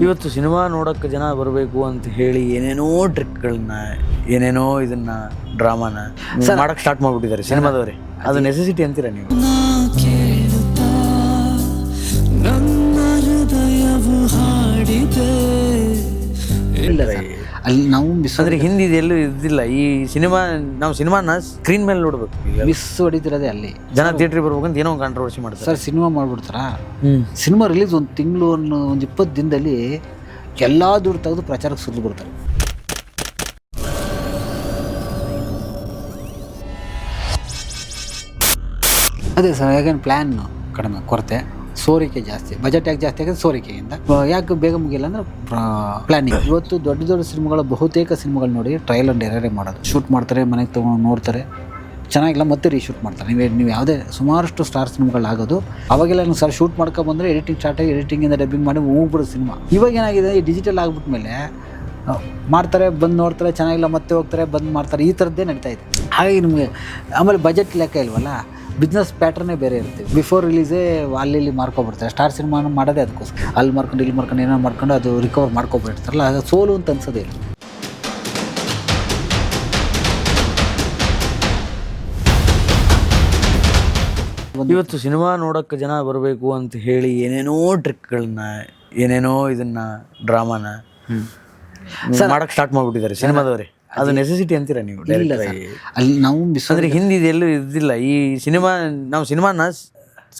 ಇವತ್ತು ಸಿನಿಮಾ ನೋಡೋಕ್ಕೆ ಜನ ಬರಬೇಕು ಅಂತ ಹೇಳಿ ಏನೇನೋ ಟ್ರಿಕ್ಗಳನ್ನ ಏನೇನೋ ಇದನ್ನ ಡ್ರಾಮಾನ ಮಾಡಕ್ಕೆ ಸ್ಟಾರ್ಟ್ ಮಾಡಿಬಿಟ್ಟಿದ್ದಾರೆ ಸಿನಿಮಾದವರೇ. ಅದು ನೆಸೆಸಿಟಿ ಅಂತೀರಾ ನೀವು? ಅಲ್ಲಿ ನಾವು ಅಂದರೆ ಹಿಂದಿ ಎಲ್ಲೂ ಇದ್ದಿಲ್ಲ ಈ ಸಿನಿಮಾ. ನಾವು ಸಿನಿಮಾನ ಸ್ಕ್ರೀನ್ ಮೇಲೆ ನೋಡ್ಬೇಕು. ಮಿಸ್ ಹೊಡಿತಿರೋದೇ ಅಲ್ಲಿ. ಜನ ಥಿಯೇಟ್ರಿಗೆ ಬರ್ಬೇಕಂತ ಏನೋ ಕಾಂಟ್ರವರ್ಸಿ ಮಾಡ್ತಾರೆ ಸರ್. ಸಿನಿಮಾ ಮಾಡ್ಬಿಡ್ತಾರ. ಸಿನಿಮಾ ರಿಲೀಸ್ ಒಂದು ತಿಂಗಳು ಒಂದು 20 ದಿನದಲ್ಲಿ ಎಲ್ಲ ದುಡ್ಡು ತೆಗೆದು ಪ್ರಚಾರಕ್ಕೆ ಸುರಿದು ಬಿಡ್ತಾರೆ. ಅದೇ ಸರ್, ಯಾಕಂದ್ರೆ ಪ್ಲ್ಯಾನ್ ಕಡಿಮೆ, ಕೊರತೆ, ಸೋರಿಕೆ ಜಾಸ್ತಿ. ಬಜೆಟ್ ಯಾಕೆ ಜಾಸ್ತಿ ಆಗಿದೆ? ಸೋರಿಕೆಯಿಂದ. ಯಾಕೆ ಬೇಗ ಮುಗಿಲ್ಲ ಅಂದ್ರೆ ಪ್ಲಾನಿಂಗ್. ಇವತ್ತು ದೊಡ್ಡ ದೊಡ್ಡ ಸಿನಿಮಾಗಳ ಬಹುತೇಕ ಸಿನಿಮಾಗಳು ನೋಡಿ ಟ್ರಯಲ್ ಆ್ಯಂಡ್ ಎರರೇ ಮಾಡೋದು. ಶೂಟ್ ಮಾಡ್ತಾರೆ, ಮನೆಗೆ ತೊಗೊಂಡು ನೋಡ್ತಾರೆ, ಚೆನ್ನಾಗಿಲ್ಲ ಮತ್ತೆ ರೀಶೂಟ್ ಮಾಡ್ತಾರೆ. ನೀವು ಯಾವುದೇ ಸುಮಾರಷ್ಟು ಸ್ಟಾರ್ ಸಿನಿಮಾಗಳಾಗೋದು ಅವಾಗೆಲ್ಲ ಸರ್ ಶೂಟ್ ಮಾಡ್ಕೊಬಂದರೆ ಎಡಿಟಿಂಗ್ ಸ್ಟಾರ್ಟ್ ಆಗಿ ಎಡಿಟಿಂಗಿಂದ ಡಬ್ಬಿಂಗ್ ಮಾಡಿ ಹೋಗ್ಬಿಡೋದು ಸಿನಿಮಾ. ಇವಾಗ ಏನಾಗಿದೆ, ಈ ಡಿಜಿಟಲ್ ಆಗಿಬಿಟ್ಮೇಲೆ ಮಾಡ್ತಾರೆ, ಬಂದು ನೋಡ್ತಾರೆ, ಚೆನ್ನಾಗಿಲ್ಲ ಮತ್ತೆ ಹೋಗ್ತಾರೆ, ಬಂದು ಮಾಡ್ತಾರೆ, ಈ ಥರದ್ದೇ ನಡೀತಾ ಇದೆ. ಹಾಗಾಗಿ ನಿಮಗೆ ಆಮೇಲೆ ಬಜೆಟ್ ಲೆಕ್ಕ ಇಲ್ವಲ್ಲ, ಬಿಸ್ನೆಸ್ ಪ್ಯಾಟ್ರನ್ನೇ ಬೇರೆ ಇರ್ತೀವಿ. ಬಿಫೋರ್ ರಿಲೀಸೇ ಅಲ್ಲಿ ಮಾರ್ಕೊಬಿಡ್ತಾರೆ. ಸ್ಟಾರ್ ಸಿನಿಮಾ ಮಾಡೋದೇ ಅದಕ್ಕೋಸ್ಕರ. ಅಲ್ಲಿ ಮಾರ್ಕೊಂಡು ಇಲ್ಲಿ ಮಾರ್ಕೊಂಡು ಏನೋ ಮಾಡ್ಕೊಂಡು ಅದು ರಿಕವರ್ ಮಾಡ್ಕೊಬಿಡ್ತಾರಲ್ಲ, ಆಗ ಸೋಲು ಅಂತ ಅನ್ಸೋದೇ ಇಲ್ಲ. ಇವತ್ತು ಸಿನಿಮಾ ನೋಡೋಕ್ಕೆ ಜನ ಬರಬೇಕು ಅಂತ ಹೇಳಿ ಏನೇನೋ ಟ್ರಿಕ್ಗಳನ್ನ ಏನೇನೋ ಇದನ್ನ ಡ್ರಾಮಾನ ಮಾಡಕ್ಕೆ ಸ್ಟಾರ್ಟ್ ಮಾಡಿಬಿಟ್ಟಿದ್ದಾರೆ ಸಿನಿಮಾದವರೇ. ಅದು ನೆಸೆಸಿಟಿ ಅಂತೀರಾ ನೀವು? ಅಲ್ಲಿ ನಾವು ಅಂದರೆ ಹಿಂದಿ ಎಲ್ಲೂ ಇದ್ದಿಲ್ಲ ಈ ಸಿನಿಮಾ. ನಾವು ಸಿನಿಮಾನ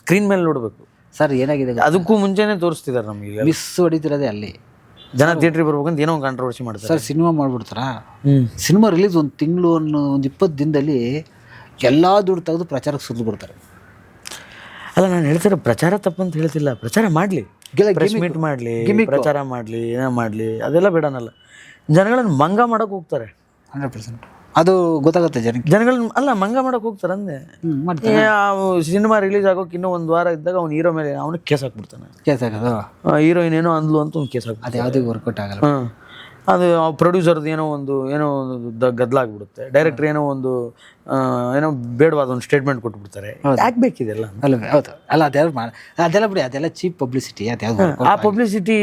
ಸ್ಕ್ರೀನ್ ಮೇಲೆ ನೋಡಬೇಕು ಸರ್. ಏನಾಗಿದೆ, ಅದಕ್ಕೂ ಮುಂಚೆನೇ ತೋರಿಸ್ತಿದ್ದಾರೆ ನಮಗೆ. ಮಿಸ್ ಹೊಡಿತಿರೋದೇ ಅಲ್ಲಿ. ಜನ ಥಿಯೇಟ್ರಿಗೆ ಬರ್ಬೇಕಂತ ಏನೋ ಕಾಂಟ್ರವರ್ಸಿ ಮಾಡ್ತಾರೆ ಸರ್. ಸಿನಿಮಾ ಮಾಡ್ಬಿಡ್ತಾರ. ಸಿನಿಮಾ ರಿಲೀಸ್ ಒಂದು ತಿಂಗಳು ಒಂದು 20 ದಿನದಲ್ಲಿ ಎಲ್ಲ ದುಡ್ಡು ತೆಗೆದು ಪ್ರಚಾರಕ್ಕೆ ಸುರಿದು ಬಿಡ್ತಾರೆ. ಅಲ್ಲ, ನಾನು ಹೇಳ್ತಾರೆ ಪ್ರಚಾರ ತಪ್ಪಂತ ಹೇಳ್ತಿಲ್ಲ. ಪ್ರಚಾರ ಮಾಡಲಿ, ಪ್ರೆಸ್ ಮೀಟ್ ಮಾಡಲಿ, ಪ್ರಚಾರ ಮಾಡಲಿ, ಏನೋ ಮಾಡಲಿ, ಅದೆಲ್ಲ ಬೇಡನಲ್ಲ. ಜನಗಳನ್ನ ಮಂಗ ಮಾಡೋಕೆ ಹೋಗ್ತಾರೆ 100%. ಅದು ಗೊತ್ತಾಗುತ್ತೆ ಜನಗಳನ್ನ. ಅಲ್ಲ, ಮಂಗ ಮಾಡೋಕೆ ಹೋಗ್ತಾರೆ ಅಂದೆ. ಸಿನಿಮಾ ರಿಲೀಸ್ ಆಗೋಕೆ ಇನ್ನೂ 1 ವಾರ ಇದ್ದಾಗ ಅವ್ನು ಹೀರೋ ಮೇಲೆ ಅವನಿಗೆ ಕೇಸ್ ಹಾಕ್ಬಿಡ್ತಾನೆ. ಕೇಸ್ ಹಾಕೋದು, ಹೀರೋಯಿನ್ ಏನೋ ಅಂದ್ಲು ಅಂತ ಒಂದು ಕೇಸ್ ಹಾಕ್ಬಿಡ್ತಾನೆ. ಅದು ಯಾವುದೇ ವರ್ಕೌಟ್ ಆಗಲ್ಲ. ಅದು ಪ್ರೊಡ್ಯೂಸರ್ದು ಏನೋ ಒಂದು ಗದ್ದಲಾಗ್ಬಿಡುತ್ತೆ. ಡೈರೆಕ್ಟರ್ ಏನೋ ಬೇಡವಾದ ಒಂದು ಸ್ಟೇಟ್ಮೆಂಟ್ ಕೊಟ್ಬಿಡ್ತಾರೆ. ಯಾಕೆ ಬೇಕಿದೆಲ್ಲ? ಹೌದು. ಅಲ್ಲ, ಅದೆಲ್ಲ ಬಿಡಿ, ಅದೆಲ್ಲ ಚೀಪ್ ಪಬ್ಲಿಸಿಟಿ. ಆ ಪಬ್ಲಿಸಿಟಿ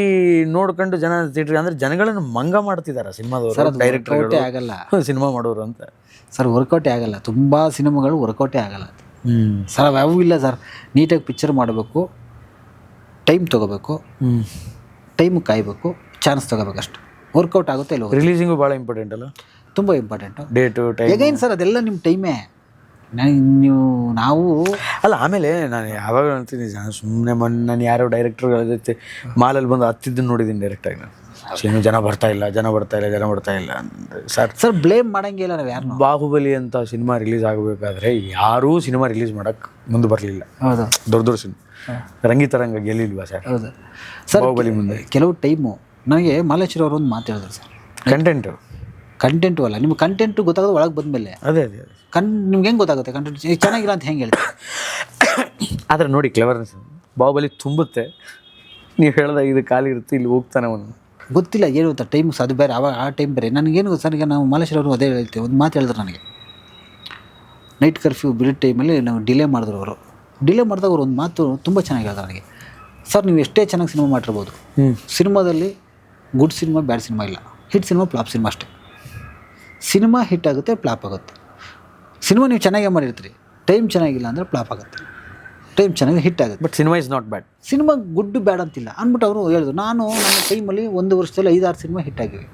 ನೋಡ್ಕೊಂಡು ಜನ ಥಿಯೇಟ್ರಿಗೆ ಅಂದರೆ ಜನಗಳನ್ನು ಮಂಗ ಮಾಡ್ತಿದ್ದಾರೆ ಸಿನಿಮಾದವರು, ಡೈರೆಕ್ಟರ್ ಆಗಲ್ಲ ಸಿನಿಮಾ ಮಾಡೋರು ಅಂತ. ಸರ್, ವರ್ಕೌಟೇ ಆಗಲ್ಲ. ತುಂಬ ಸಿನಿಮಾಗಳು ವರ್ಕೌಟೇ ಆಗಲ್ಲ ಸರ್. ಅವು ಇಲ್ಲ ಸರ್. ನೀಟಾಗಿ ಪಿಕ್ಚರ್ ಮಾಡಬೇಕು, ಟೈಮ್ ತೊಗೋಬೇಕು, ಟೈಮ್ ಕಾಯಬೇಕು, ಚಾನ್ಸ್ ತೊಗೋಬೇಕು, ಅಷ್ಟು ವರ್ಕೌಟ್ ಆಗುತ್ತೆ. ಇಲ್ಲ, ರಿಲೀಸಿಂಗು ಭಾಳ ಇಂಪಾರ್ಟೆಂಟ್ ಅಲ್ಲ? ತುಂಬ ಇಂಪಾರ್ಟೆಂಟು. Date, time. ಹೇಗೇನು ಸರ್, ಅದೆಲ್ಲ ನಿಮ್ಮ ಟೈಮೇ. ನಾವು ಅಲ್ಲ, ಆಮೇಲೆ ನಾನು ಯಾವಾಗ ಅಂತೀನಿ ಸುಮ್ಮನೆ ನಾನು ಯಾರೋ ಡೈರೆಕ್ಟರ್ಗಳ ಜೊತೆ ಮಾಲಲ್ಲಿ ಬಂದು ಹತ್ತಿದ್ದನ್ನು ನೋಡಿದ್ದೀನಿ ಡೈರೆಕ್ಟಾಗಿ. ನಾನು ಜನ ಬರ್ತಾ ಇಲ್ಲ ಸರ್ ಬ್ಲೇಮ್ ಮಾಡಂಗಿಲ್ಲ ನಾವು ಯಾರು. ಬಾಹುಬಲಿ ಅಂತ ಸಿನಿಮಾ ರಿಲೀಸ್ ಆಗಬೇಕಾದ್ರೆ ಯಾರೂ ಸಿನಿಮಾ ರಿಲೀಸ್ ಮಾಡೋಕ್ಕೆ ಮುಂದೆ ಬರಲಿಲ್ಲ. ಹೌದು. ದೊಡ್ಡ ಸಿನಿಮಾ ರಂಗಿತರಂಗ ಗೆಲ್ಲಿಲ್ವಾ ಸರ್? ಹೌದು ಸರ್. ಬಾಹುಬಲಿ ಮುಂದೆ ಕೆಲವು ಟೈಮು ನನಗೆ ಮಾಲೇಶ್ವರಿ ಅವರು ಒಂದು ಮಾತು ಹೇಳಿದ್ರು ಸರ್. ಕಂಟೆಂಟು ಅಲ್ಲ, ನಿಮ್ಗೆ ಕಂಟೆಂಟು ಗೊತ್ತಾಗೋದು ಒಳಗೆ ಬಂದಮೇಲೆ. ಅದೇ ನಿಮ್ಗೆ ಹೆಂಗೆ ಗೊತ್ತಾಗುತ್ತೆ ಕಂಟೆಂಟ್ ಚೆನ್ನಾಗಿಲ್ಲ ಅಂತ ಹೆಂಗೆ ಹೇಳ್ತೀವಿ? ಆದರೆ ನೋಡಿ, ಕ್ಲೆವರ್ನೆಸ್ ಬಾಹುಬಲಿ ತುಂಬುತ್ತೆ. ನೀವು ಹೇಳ್ದಾಗ ಇದು ಖಾಲಿ ಇರುತ್ತೆ, ಇಲ್ಲಿ ಹೋಗ್ತಾನೆ ಅವನು. ಗೊತ್ತಿಲ್ಲ ಏನು ಅಂತ ಟೈಮ್ ಅದು ಬೇರೆ, ಅವಾಗ ಆ ಟೈಮ್ ಬೇರೆ. ನನಗೇನು ಸರ್, ಈಗ ನಾವು ಮಾಲೇಶ್ವರಿ ಅವರು ಅದೇ ಹೇಳ್ತೀವಿ. ಒಂದು ಮಾತು ಹೇಳಿದ್ರು ನನಗೆ, ನೈಟ್ ಕರ್ಫ್ಯೂ ಬಿಡೋ ಟೈಮಲ್ಲಿ ನಾವು ಡಿಲೇ ಮಾಡಿದ್ರು. ಅವರು ಡಿಲೇ ಮಾಡಿದಾಗ ಅವರು ಒಂದು ಮಾತು ತುಂಬ ಚೆನ್ನಾಗಿ ಹೇಳಿದ್ರು ನನಗೆ. ಸರ್, ನೀವು ಎಷ್ಟೇ ಚೆನ್ನಾಗಿ ಸಿನಿಮಾ ಮಾಡಿರ್ಬೋದು, ಸಿನಿಮಾದಲ್ಲಿ ಗುಡ್ ಸಿನಿಮಾ ಬ್ಯಾಡ್ ಸಿನಿಮಾ ಇಲ್ಲ. ಹಿಟ್ ಸಿನಿಮಾ, ಫ್ಲಾಪ್ ಸಿನಿಮಾ ಅಷ್ಟೇ. ಸಿನಿಮಾ ಹಿಟ್ ಆಗುತ್ತೆ, ಫ್ಲಾಪ್ ಆಗುತ್ತೆ. ಸಿನಿಮಾ ನೀವು ಚೆನ್ನಾಗೇ ಮಾಡಿರ್ತೀರಿ, ಟೈಮ್ ಚೆನ್ನಾಗಿಲ್ಲ ಅಂದರೆ ಫ್ಲಾಪ್ ಆಗುತ್ತೆ, ಟೈಮ್ ಚೆನ್ನಾಗಿ ಹಿಟ್ ಆಗುತ್ತೆ. But cinema is not bad. Cinema good ಬ್ಯಾಡ್ ಅಂತಿಲ್ಲ ಅಂದ್ಬಿಟ್ಟು ಅವರು ಹೇಳಿದ್ರು. ನಾನು ನನ್ನ ಟೈಮಲ್ಲಿ 1 ವರ್ಷದಲ್ಲಿ 5-6 ಸಿನಿಮಾ ಹಿಟ್ ಆಗಿವೆ.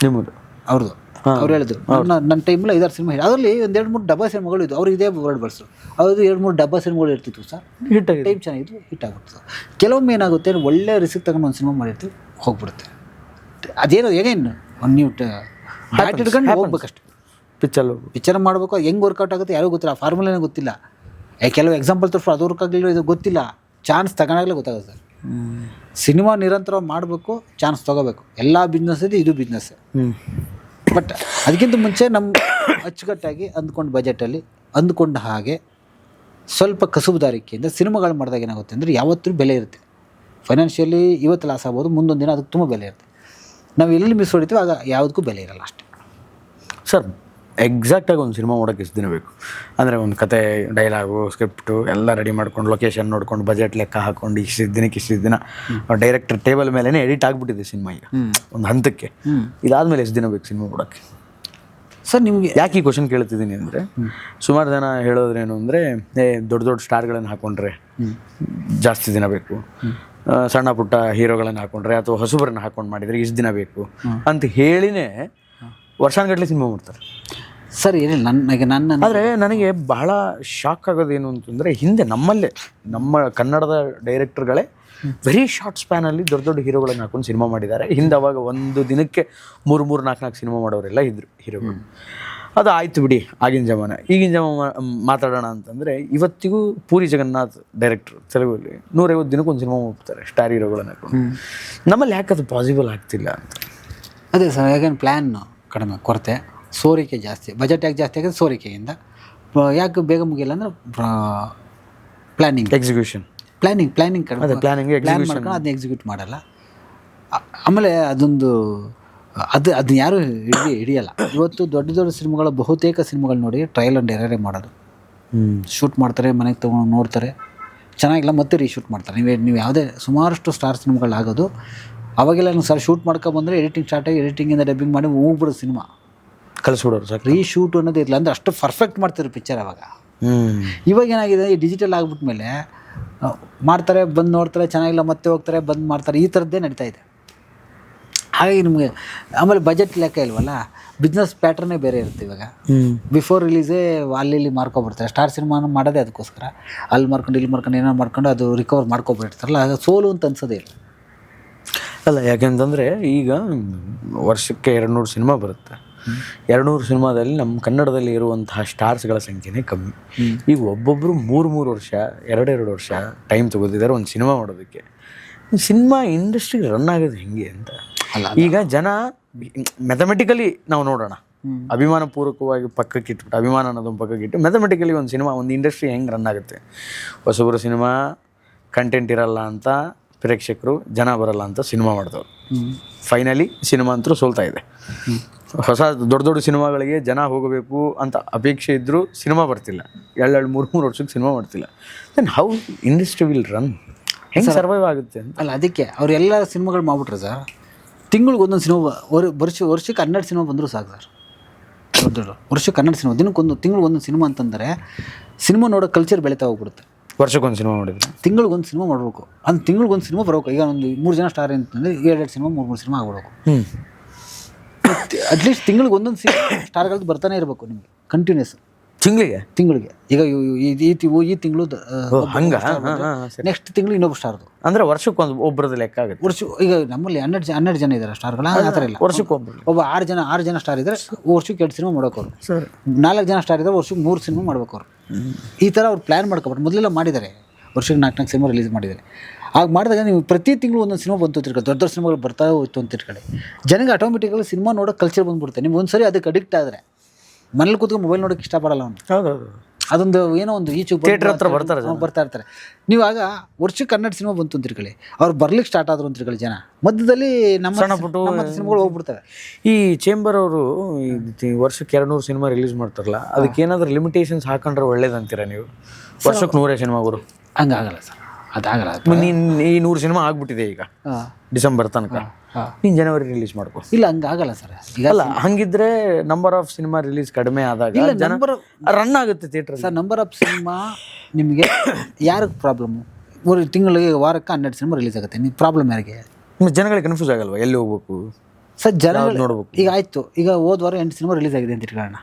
ನಿಮ್ಮದು? ಅವ್ರದ್ದು. ಅವ್ರು ಹೇಳಿದ್ರು ನನ್ನ ಟೈಮಲ್ಲಿ 5-6 ಸಿನಿಮಾ ಹಿಟ್. ಅದರಲ್ಲಿ 1-2-3 ಡಬ್ಬಾ ಸಿನಿಮಾಗಳು ಇದ್ದು. ಅವ್ರು ಇದೇ ವರ್ಡ್ ಬಳಸರು. ಅವ್ರದ್ದು 2-3 ಡಬ್ಬಾ ಸಿನಿಮಾಗಳು ಇರ್ತಿತ್ತು ಸರ್, ಹಿಟ್ ಆಗಿ, ಟೈಮ್ ಚೆನ್ನಾಗಿತ್ತು, ಹಿಟ್ ಆಗುತ್ತೆ ಸರ್. ಕೆಲವೊಮ್ಮೆ ಏನಾಗುತ್ತೆ, ಒಳ್ಳೆ ರಿಸ್ಕ್ ತಗೊಂಡು ಒಂದು ಸಿನಿಮಾ ಮಾಡಿರ್ತೀವಿ, ಹೋಗ್ಬಿಡುತ್ತೆ. ಅದೇನೋ ಹೇಗೇನು ನೀವು ಬ್ಯಾಟ್ ಹಿಡ್ಕೊಂಡು ಹೋಗ್ಬೇಕಷ್ಟು. ಪಿಕ್ಚರ್ ಮಾಡಬೇಕು, ಹೆಂಗೆ ವರ್ಕೌಟ್ ಆಗುತ್ತೆ ಯಾರಿಗೂ ಗೊತ್ತಿಲ್ಲ. ಆ ಫಾರ್ಮುಲಾನೇ ಗೊತ್ತಿಲ್ಲ. ಕೆಲವು ಎಕ್ಸಾಂಪಲ್ ತೋರಿಸ್ರು, ಅದು ವರ್ಕ್ ಆಗಲಿಲ್ಲ, ಇದು ಗೊತ್ತಿಲ್ಲ. ಚಾನ್ಸ್ ತಗೊಂಡಾಗಲೇ ಗೊತ್ತಾಗುತ್ತೆ ಸರ್. ಸಿನಿಮಾ ನಿರಂತರವಾಗಿ ಮಾಡಬೇಕು, ಚಾನ್ಸ್ ತೊಗೋಬೇಕು. ಎಲ್ಲ ಬಿಸ್ನೆಸ್ ಇದೆ, ಇದು ಬಿಸ್ನೆಸ್. ಬಟ್ ಅದಕ್ಕಿಂತ ಮುಂಚೆ ನಮ್ಮ ಅಚ್ಚುಕಟ್ಟಾಗಿ ಅಂದ್ಕೊಂಡು ಬಜೆಟಲ್ಲಿ ಅಂದ್ಕೊಂಡ ಹಾಗೆ ಸ್ವಲ್ಪ ಕಸುಬುದಾರಿಕೆಯಿಂದ ಸಿನಿಮಾಗಳು ಮಾಡಿದಾಗ ಏನಾಗುತ್ತೆ ಅಂದರೆ ಯಾವತ್ತೂ ಬೆಲೆ ಇರುತ್ತೆ. ಫೈನಾನ್ಷಿಯಲಿ ಇವತ್ತು ಲಾಸ್ ಆಗ್ಬೋದು, ಮುಂದೊಂದು ದಿನ ಅದಕ್ಕೆ ತುಂಬ ಬೆಲೆ ಇರುತ್ತೆ. ನಾವು ಎಲ್ಲಿ ಮಿಸ್ ಹೊಡಿತೀವಿ ಆಗ ಯಾವುದಕ್ಕೂ ಬೆಲೆ ಇರಲ್ಲ ಅಷ್ಟೇ ಸರ್. ಎಕ್ಸಾಕ್ಟಾಗಿ ಒಂದು ಸಿನಿಮಾ ಮಾಡೋಕ್ಕೆ ಎಷ್ಟು ದಿನ ಬೇಕು ಅಂದರೆ ಒಂದು ಕತೆ, ಡೈಲಾಗು, ಸ್ಕ್ರಿಪ್ಟು ಎಲ್ಲ ರೆಡಿ ಮಾಡ್ಕೊಂಡು, ಲೊಕೇಶನ್ ನೋಡ್ಕೊಂಡು, ಬಜೆಟ್ ಲೆಕ್ಕ ಹಾಕ್ಕೊಂಡು ಇಷ್ಟು ದಿನ ಡೈರೆಕ್ಟರ್ ಟೇಬಲ್ ಮೇಲೇ ಎಡಿಟ್ ಆಗಿಬಿಟ್ಟಿದೆ ಸಿನಿಮಾ ಈಗ ಒಂದು ಹಂತಕ್ಕೆ. ಇದಾದಮೇಲೆ ಎಷ್ಟು ದಿನ ಬೇಕು ಸಿನಿಮಾ ಮಾಡೋಕ್ಕೆ? ಸರ್ ನಿಮಗೆ ಯಾಕೆ ಈ ಕ್ವಶನ್ ಕೇಳ್ತಿದ್ದೀನಿ ಅಂದರೆ, ಸುಮಾರು ಜನ ಹೇಳೋದ್ರೇನು ಅಂದರೆ, ದೊಡ್ಡ ದೊಡ್ಡ ಸ್ಟಾರ್ಗಳನ್ನು ಹಾಕ್ಕೊಂಡ್ರೆ ಜಾಸ್ತಿ ದಿನ ಬೇಕು, ಸಣ್ಣ ಪುಟ್ಟ ಹೀರೋಗಳನ್ನು ಹಾಕ್ಕೊಂಡ್ರೆ ಅಥವಾ ಹೊಸಬರನ್ನ ಹಾಕ್ಕೊಂಡು ಮಾಡಿದರೆ ಇಷ್ಟು ದಿನ ಬೇಕು ಅಂತ ಹೇಳಿನೇ ವರ್ಷಾನುಗಟ್ಟಲೆ ಸಿನಿಮಾ ಮಾಡ್ತಾರೆ. ಸರ್ ಏನಿಲ್ಲ, ನನ್ನ ಆದರೆ ನನಗೆ ಬಹಳ ಶಾಕ್ ಆಗೋದೇನು ಅಂತಂದರೆ, ಹಿಂದೆ ನಮ್ಮ ಕನ್ನಡದ ಡೈರೆಕ್ಟರ್ಗಳೇ ವೆರಿ ಶಾರ್ಟ್ ಸ್ಪ್ಯಾನಲ್ಲಿ ದೊಡ್ಡ ದೊಡ್ಡ ಹೀರೋಗಳನ್ನು ಹಾಕೊಂಡು ಸಿನಿಮಾ ಮಾಡಿದ್ದಾರೆ. ಹಿಂದೆ ಅವಾಗ ಒಂದು ದಿನಕ್ಕೆ 3-4 ಸಿನಿಮಾ ಮಾಡೋರೆಲ್ಲ ಇದ್ದರು ಹೀರೋಗಳು. ಅದು ಆಯ್ತು ಬಿಡಿ, ಆಗಿನ ಜಮಾನ. ಈಗಿನ ಮಾತಾಡೋಣ ಅಂತಂದರೆ, ಇವತ್ತಿಗೂ ಪೂರಿ ಜಗನ್ನಾಥ್ ಡೈರೆಕ್ಟ್ರು ತೆಲುಗಲ್ಲಿ 150 ದಿನಕ್ಕೆ ಒಂದು ಸಿನಿಮಾ ಹೋಗ್ತಾರೆ ಸ್ಟಾರ್ ಹೀರೋಗಳನ್ನು ಹಾಕೊಂಡು. ನಮ್ಮಲ್ಲಿ ಯಾಕೆ ಅದು ಪಾಸಿಬಲ್ ಆಗ್ತಿಲ್ಲ ಅಂತ? ಅದೇ ಸರ್, ಯಾಕಂದ್ರೆ ಪ್ಲ್ಯಾನ್ ಕಡಿಮೆ, ಕೊರತೆ, ಸೋರಿಕೆ ಜಾಸ್ತಿ. ಬಜೆಟ್ ಯಾಕೆ ಜಾಸ್ತಿ ಆಗಿದೆ? ಸೋರಿಕೆಯಿಂದ. ಯಾಕೆ ಬೇಗ ಮುಗಿಯಲ್ಲ ಅಂದರೆ ಪ್ಲ್ಯಾನಿಂಗ್, ಎಕ್ಸಿಕ್ಯೂಷನ್. ಪ್ಲ್ಯಾನಿಂಗ್ ಕಡಿಮೆ, ಪ್ಲ್ಯಾನ್ ಮಾಡ್ಕೊಂಡು ಅದನ್ನ ಎಕ್ಸಿಕ್ಯೂಟ್ ಮಾಡಲ್ಲ. ಆಮೇಲೆ ಅದನ್ನ ಯಾರೂ ಹಿಡಿಯಲ್ಲ. ಇವತ್ತು ದೊಡ್ಡ ದೊಡ್ಡ ಸಿನಿಮಾಗಳ ಬಹುತೇಕ ಸಿನಿಮಾಗಳು ನೋಡಿ ಟ್ರಯಲ್ ಆ್ಯಂಡ್ ಎರರೇ ಮಾಡೋದು. ಶೂಟ್ ಮಾಡ್ತಾರೆ, ಮನೆಗೆ ತೊಗೊಂಡು ನೋಡ್ತಾರೆ, ಚೆನ್ನಾಗಿಲ್ಲ ಮತ್ತೆ ರೀಶೂಟ್ ಮಾಡ್ತಾರೆ. ನೀವು ಯಾವುದೇ ಸುಮಾರಷ್ಟು ಸ್ಟಾರ್ ಸಿನಿಮಾಗಳಾಗೋದು ಅವಾಗೆಲ್ಲ ಸರ್ ಶೂಟ್ ಮಾಡ್ಕೊಬಂದರೆ ಎಡಿಟಿಂಗ್ ಸ್ಟಾರ್ಟ್ ಆಗಿ ಎಡಿಟಿಂಗಿಂದ ಡಬ್ಬಿಂಗ್ ಮಾಡಿ ಹೋಗ್ಬಿಡೋದು ಸಿನಿಮಾ, ಕಳಿಸ್ಬಿಡೋರು ಸಾಕು. ರೀಶೂಟ್ ಅನ್ನೋದು ಇರಲಿಲ್ಲ, ಅಂದರೆ ಅಷ್ಟು ಪರ್ಫೆಕ್ಟ್ ಮಾಡ್ತಿದ್ರು ಪಿಕ್ಚರ್ ಅವಾಗ. ಇವಾಗ ಏನಾಗಿದೆ, ಈ ಡಿಜಿಟಲ್ ಆಗಿಬಿಟ್ಮೇಲೆ ಮಾಡ್ತಾರೆ, ಬಂದು ನೋಡ್ತಾರೆ, ಚೆನ್ನಾಗಿಲ್ಲ ಮತ್ತೆ ಹೋಗ್ತಾರೆ, ಬಂದು ಮಾಡ್ತಾರೆ, ಈ ಥರದ್ದೇ ನಡೀತಾ ಇದೆ. ಹಾಗಾಗಿ ನಿಮಗೆ ಆಮೇಲೆ ಬಜೆಟ್ ಲೆಕ್ಕ ಇಲ್ವಲ್ಲ, ಬಿಸ್ನೆಸ್ ಪ್ಯಾಟ್ರನ್ನೇ ಬೇರೆ ಇರುತ್ತೆ. ಇವಾಗ ಬಿಫೋರ್ ರಿಲೀಸೇ ಅಲ್ಲಿ ಮಾರ್ಕೊಬಿಡ್ತಾರೆ. ಸ್ಟಾರ್ ಸಿನಿಮಾನ ಮಾಡೋದೇ ಅದಕ್ಕೋಸ್ಕರ. ಅಲ್ಲಿ ಮಾರ್ಕೊಂಡು ಇಲ್ಲಿ ಮಾರ್ಕೊಂಡು ಏನೋ ಮಾಡ್ಕೊಂಡು ಅದು ರಿಕವರ್ ಮಾಡ್ಕೊಬಿಡ್ತಾರಲ್ಲ, ಆಗ ಸೋಲು ಅಂತ ಅನ್ಸೋದೇ ಇಲ್ಲ. ಅಲ್ಲ, ಯಾಕೆಂತಂದರೆ ಈಗ ವರ್ಷಕ್ಕೆ 200 ಸಿನಿಮಾ ಬರುತ್ತೆ. 200 ಸಿನಿಮಾದಲ್ಲಿ ನಮ್ಮ ಕನ್ನಡದಲ್ಲಿ ಇರುವಂತಹ ಸ್ಟಾರ್ಸ್ಗಳ ಸಂಖ್ಯೆನೇ ಕಮ್ಮಿ. ಈಗ ಒಬ್ಬೊಬ್ಬರು 3 ವರ್ಷ 2 ವರ್ಷ ಟೈಮ್ ತೊಗೋತಿದ್ದಾರೆ ಒಂದು ಸಿನಿಮಾ ಮಾಡೋದಕ್ಕೆ. ಸಿನಿಮಾ ಇಂಡಸ್ಟ್ರಿ ರನ್ ಆಗೋದು ಹೆಂಗೆ ಅಂತ. ಈಗ ಜನ ಮ್ಯಾಥಮೆಟಿಕಲಿ ನಾವು ನೋಡೋಣ, ಅಭಿಮಾನಪೂರ್ವಕವಾಗಿ ಪಕ್ಕಕ್ಕೆ ಇಟ್ಬಿಟ್ಟು, ಅಭಿಮಾನ ಅನ್ನೋದೊಂದು ಪಕ್ಕಕ್ಕೆ ಇಟ್ಟು ಮ್ಯಾಥಮೆಟಿಕಲಿ ಒಂದು ಸಿನಿಮಾ, ಒಂದು ಇಂಡಸ್ಟ್ರಿ ಹೆಂಗೆ ರನ್ ಆಗುತ್ತೆ. ಹೊಸಬರು ಸಿನಿಮಾ ಕಂಟೆಂಟ್ ಇರಲ್ಲ ಅಂತ ಪ್ರೇಕ್ಷಕರು, ಜನ ಬರಲ್ಲ ಅಂತ ಸಿನಿಮಾ ಮಾಡಿದವರು. ಫೈನಲಿ ಸಿನಿಮಾ ಅಂತೂ ಸೋಲ್ತಾ ಇದೆ. ಹೊಸ ದೊಡ್ಡ ಸಿನಿಮಾಗಳಿಗೆ ಜನ ಹೋಗಬೇಕು ಅಂತ ಅಪೇಕ್ಷೆ ಇದ್ದರೂ ಸಿನಿಮಾ ಬರ್ತಿಲ್ಲ. 2-3 ವರ್ಷಕ್ಕೆ ಸಿನಿಮಾ ಮಾಡ್ತಿಲ್ಲ. Then how industry will run? ಹೆಂಗೆ ಸರ್ವೈವ್ ಆಗುತ್ತೆ ಅಂತ. ಅಲ್ಲ, ಅದಕ್ಕೆ ಅವರೆಲ್ಲ ಸಿನಿಮಾಗಳು ಮಾಡ್ಬಿಟ್ರೆ ಸರ್, ತಿಂಗಳಿಗೆ ಒಂದೊಂದು ಸಿನಿಮಾ, ವರ್ಷಕ್ಕೆ 12 ಸಿನಿಮಾ ಬಂದರೂ ಸಾಕು ಸರ್. ದೊಡ್ಡ ವರ್ಷಕ್ಕೆ 12 ಸಿನಿಮಾ, ದಿನಕ್ಕೊಂದು, ತಿಂಗಳಿಗೆ ಒಂದೊಂದು ಸಿನಿಮಾ ಅಂತಂದರೆ ಸಿನಿಮಾ ನೋಡೋ ಕಲ್ಚರ್ ಬೆಳೀತಾ ಹೋಗ್ಬಿಡುತ್ತೆ. ವರ್ಷಕ್ಕೊಂದು ಸಿನಿಮಾ ಮಾಡಿದ್ರೆ ತಿಂಗಳಿಗೆ ಒಂದು ಸಿನಿಮಾ ಮಾಡಬೇಕು, ಅಂದ್ರೆ ತಿಂಗಳಿಗೆ ಒಂದು ಸಿನಿಮಾ ಬರಬೇಕು. ಈಗ ಒಂದು 3 ಜನ ಸ್ಟಾರ್ ಅಂತಂದರೆ 2 ಸಿನಿಮಾ 3 ಸಿನಿಮಾ ಆಗ್ಬಿಡ್ಬೇಕು. ಅಟ್ಲೀಸ್ಟ್ ತಿಂಗಳಿಗೆ ಒಂದೊಂದು ಸ್ಟಾರ್ಗಳದ್ದು ಬರ್ತಾನೆ ಇರಬೇಕು ನಿಮಗೆ ಕಂಟಿನ್ಯೂಸ್. ತಿಂಗಳಿಗೆ ಈಗ ಈ ತಿಂಗಳು ಹಂಗೆ, ನೆಕ್ಸ್ಟ್ ತಿಂಗಳು ಇನ್ನೊಬ್ಬ ಸ್ಟಾರ್ದು, ಅಂದರೆ ವರ್ಷಕ್ಕೊಂದು ಒಬ್ಬರದ್ದು ಲೆಕ್ಕ ಆಗುತ್ತೆ. ಈಗ ನಮ್ಮಲ್ಲಿ 12 ಜನ ಇದ್ದಾರೆ ಸ್ಟಾರ್ಗಳು, ಆ ಥರ ಇಲ್ಲ. ಒಬ್ಬ 6 ಜನ ಸ್ಟಾರ್ ಇದ್ದರೆ ವರ್ಷಕ್ಕೆ 2 ಸಿನಿಮಾ ಮಾಡೋಕೆ ಅವರು, 4 ಜನ ಸ್ಟಾರ್ ಇದ್ದರೆ ವರ್ಷಕ್ಕೆ 3 ಸಿನಿಮಾ ಮಾಡ್ಬೇಕು ಅವರು. ಈ ಥರ ಅವ್ರು ಪ್ಲ್ಯಾನ್ ಮಾಡ್ಕೊಬಿಟ್ಟು ಮೊದಲೆಲ್ಲ ಮಾಡಿದ್ದಾರೆ. ವರ್ಷಕ್ಕೆ 4 ಸಿನಿಮಾ ರಿಲೀಸ್ ಮಾಡಿದ್ದಾರೆ. ಆಗ ಮಾಡಿದಾಗ ನೀವು ಪ್ರತಿ ತಿಂಗಳು ಒಂದೊಂದು ಸಿನಿಮಾ ಬಂತು ತಿರ್ಕೊಳ್ಳಿ, ದೊಡ್ಡ ಸಿನಿಮಾಗಳು ಬರ್ತಾ ಹೋಯ್ತು ಅಂತ ತಿರ್ಕೊಳ್ಳಿ, ಜನಗೆ ಆಟೋಮೆಟಿಕಲಿ ಸಿನಿಮಾ ನೋಡೋ ಕಲ್ಚರ್ ಬಂದ್ಬಿಡುತ್ತೆ. ನೀವು ಒಂದು ಸರಿ ಅದಕ್ಕೆ ಅಡಿಕ್ಟ್ ಆದರೆ ಮನೇಲಿ ಕೂತ್ಕೊಂಡು ಮೊಬೈಲ್ ನೋಡೋಕ್ಕೆ ಇಷ್ಟಪಡಲ್ಲ ಅವನು. ಹೌದೌದು, ಅದೊಂದು ಏನೋ ಒಂದು ಈಚು ಥಿಯೇಟರ್ ಹತ್ರ ಬರ್ತಾ ಇರ್ತಾರೆ. ನೀವು ಆಗ ವರ್ಷಕ್ಕೆ 12 ಸಿನಿಮಾ ಬಂತು ಅಂತ ತಿರ್ಕೊಳ್ಳಿ, ಅವ್ರು ಬರ್ಲಿಕ್ಕೆ ಸ್ಟಾರ್ಟ್ ಆದ್ರು ಅಂತ ತಿರ್ಕೊಳ್ಳಿ, ಜನ ಮಧ್ಯದಲ್ಲಿ ನಮ್ಮ ಸಿನಿಮಾಗಳು ಹೋಗ್ಬಿಡ್ತವೆ. ಈ ಚೇಂಬರ್ ಅವರು ವರ್ಷಕ್ಕೆ 200 ಸಿನಿಮಾ ರಿಲೀಸ್ ಮಾಡ್ತಾರಲ್ಲ, ಅದಕ್ಕೆ ಏನಾದರೂ ಲಿಮಿಟೇಷನ್ಸ್ ಹಾಕೊಂಡ್ರೆ ಒಳ್ಳೇದಂತೀರಾ ನೀವು? ವರ್ಷಕ್ಕೆ 100 ಸಿನಿಮಾಗಳು ಹಂಗಾಗಲ್ಲ ಸರ್, ಅದಾಗಲ್ಲ. ಈ 100 ಸಿನಿಮಾ ಆಗ್ಬಿಟ್ಟಿದೆ ಈಗ ಡಿಸೆಂಬರ್ ತನಕ, ನೀನು ಜನವರಿ ರಿಲೀಸ್ ಮಾಡ್ಕೊ. ಇಲ್ಲ, ಹಂಗಾಗಲ್ಲ ಸರ್. ಈಗ ಅಲ್ಲ, ಹಂಗಿದ್ರೆ ನಂಬರ್ ಆಫ್ ಸಿನಿಮಾ ರಿಲೀಸ್ ಕಡಿಮೆ ಆದಾಗ ಜನ ರನ್ ಆಗುತ್ತೆ theatre. Sir, number of cinema ನಿಮಗೆ ಯಾರಿಗೆ ಪ್ರಾಬ್ಲಮ್ಮು? ತಿಂಗಳಿಗೆ ವಾರಕ್ಕೆ 12 ಸಿನಿಮಾ ರಿಲೀಸ್ ಆಗುತ್ತೆ. ನೀವು ಪ್ರಾಬ್ಲಮ್ ಯಾರಿಗೆ? ಜನಗಳಿಗೆ ಕನ್ಫ್ಯೂಸ್ ಆಗಲ್ವಾ ಎಲ್ಲಿ ಹೋಗ್ಬೇಕು ಸರ್? ಜನ ನೋಡ್ಬೇಕು. ಈಗ ಆಯಿತು, ಈಗ ಹೋದ ವಾರ 8 ಸಿನಿಮಾ ರಿಲೀಸ್ ಆಗಿದೆ ಅಂತ ಇಟ್ಕೊಳ್ಳೋಣ.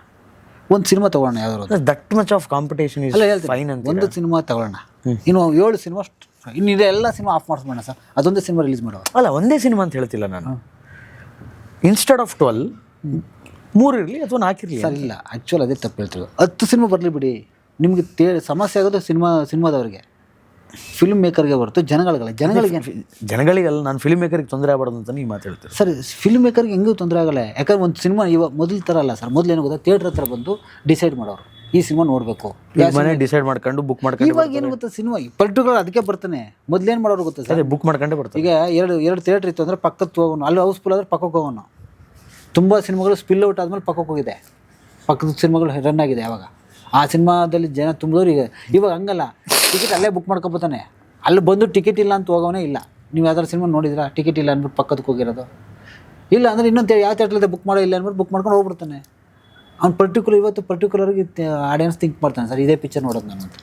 ಒಂದು ಸಿನಿಮಾ ತೊಗೊಳ್ಳೋಣ, ಯಾವ್ದಾದ್ರು that much of competition is fine ಅಂತ. ಒಂದು ಸಿನಿಮಾ ತೊಗೊಳ್ಳೋಣ, ಇನ್ನು 7 ಸಿನಿಮಾ, ಇನ್ನು ಇದೆಲ್ಲ ಸಿನಿಮಾ ಆಫ್ ಮಾಡಿಸ್ಬೋಣ ಸರ್, ಅದೊಂದೇ ಸಿನಿಮಾ ರಿಲೀಸ್ ಮಾಡೋಣ. ಅಲ್ಲ, ಒಂದೇ ಸಿನಿಮಾ ಅಂತ ಹೇಳ್ತಿಲ್ಲ ನಾನು. ಇನ್ಸ್ಟೆಡ್ ಆಫ್ 12 3 ಇರಲಿ ಅಥವಾ 4 ಇರಲಿ ಸರ್. ಇಲ್ಲ, ಆ್ಯಕ್ಚುಲಿ ಅದೇ ತಪ್ಪು ಹೇಳ್ತೀವಿ. 10 ಸಿನಿಮಾ ಬರಲಿ ಬಿಡಿ, ನಿಮಗೆ ಸಮಸ್ಯೆ ಆಗೋದು ಸಿನಿಮಾದವ್ರಿಗೆ, ಫಿಲ್ಮ್ ಮೇಕರ್ಗೆ ಹೊರತು ಜನಗಳಿಗಲ್ಲ. ನಾನು ಫಿಲ್ಮ್ ಮೇಕರ್ಗೆ ತೊಂದರೆ ಆಗಬಾರ್ದು ಅಂತ ನೀವು ಮಾತಾಡ್ತೀರಿ ಸರ್. ಫಿಲ್ಮ್ ಮೇಕರ್ಗೆ ಹೆಂಗೂ ತೊಂದರೆ ಆಗಲ್ಲ, ಯಾಕಂದ್ರೆ ಒಂದು ಸಿನಿಮಾ ಇವಾಗ ಮೊದಲು ಥರ ಅಲ್ಲ ಸರ್. ಮೊದಲು ಏನು ಗೊತ್ತಾ, ಥಿಯೇಟ್ರ್ ಹತ್ರ ಬಂದು ಡಿಸೈಡ್ ಮಾಡೋರು ಈ ಸಿನಿಮಾ ನೋಡಬೇಕು, ಮನೆ ಡಿಸೈಡ್ ಮಾಡ್ಕೊಂಡು ಬುಕ್ ಮಾಡ್ಕೊಂಡು. ಇವಾಗ ಏನು ಗೊತ್ತಾ, ಸಿನಿಮಾ ಪರ್ಟಿಕ್ಯುಲರ್ ಅದಕ್ಕೆ ಬರ್ತಾನೆ. ಮೊದಲೇನು ಮಾಡೋರು ಗೊತ್ತಾ ಸರ್, ಬುಕ್ ಮಾಡ್ಕೊಂಡೇ ಬರ್ತಾರೆ. ಈಗ ಎರಡು ಥಿಯೇಟ್ರ್ ಇತ್ತು ಅಂದರೆ ಪಕ್ಕಕ್ಕೆ ಹೋಗೋನು, ಅಲ್ಲಿ ಹೌಸ್ಫುಲ್ ಆದರೆ ಪಕ್ಕಕ್ಕೆ ಹೋಗೋನು. ತುಂಬ ಸಿನಿಮಾಗಳು ಸ್ಪಿಲ್ ಔಟ್ ಆದಮೇಲೆ ಪಕ್ಕಕ್ಕೆ ಹೋಗಿದೆ. ಪಕ್ಕದ ಸಿನಿಮಾಗಳು ರನ್ ಆಗಿದೆ ಯಾವಾಗ ಆ ಸಿನಿಮಾದಲ್ಲಿ ಜನ ತುಂಬಿದವ್ರು ಇವಾಗ ಹಂಗಲ್ಲ, ಟಿಕೆಟ್ ಅಲ್ಲೇ ಬುಕ್ ಮಾಡ್ಕೊಬೋತಾನೆ, ಅಲ್ಲಿ ಬಂದು ಟಿಕೆಟ್ ಇಲ್ಲ ಅಂತ ಹೋಗೋನೇ ಇಲ್ಲ. ನೀವು ಯಾವ್ದಾದ್ರು ಸಿನಿಮಾ ನೋಡಿದ್ರಾ ಟಿಕೆಟ್ ಇಲ್ಲ ಅಂದ್ಬಿಟ್ಟು ಪಕ್ಕದಕ್ಕೆ ಹೋಗಿರೋದು? ಇಲ್ಲ ಅಂದರೆ ಇನ್ನೊಂದು ಯಾವ ಥಿಯೇಟ್ರಲ್ಲಿದೆ ಬುಕ್ ಮಾಡೋ ಇಲ್ಲ ಅಂದ್ಬಿಟ್ಟು ಬುಕ್ ಮಾಡ್ಕೊಂಡು ಹೋಗ್ಬಿಡ್ತಾನೆ. ಅವ್ನು ಪರ್ಟಿಕ್ಯುಲರ್ಗೆ ಆಡಿಯನ್ಸ್ ಥಿಂಕ್ ಮಾಡ್ತಾನೆ, ಸರ್ ಇದೇ ಪಿಕ್ಚರ್ ನೋಡೋದು ನಾನು ಅಂತ.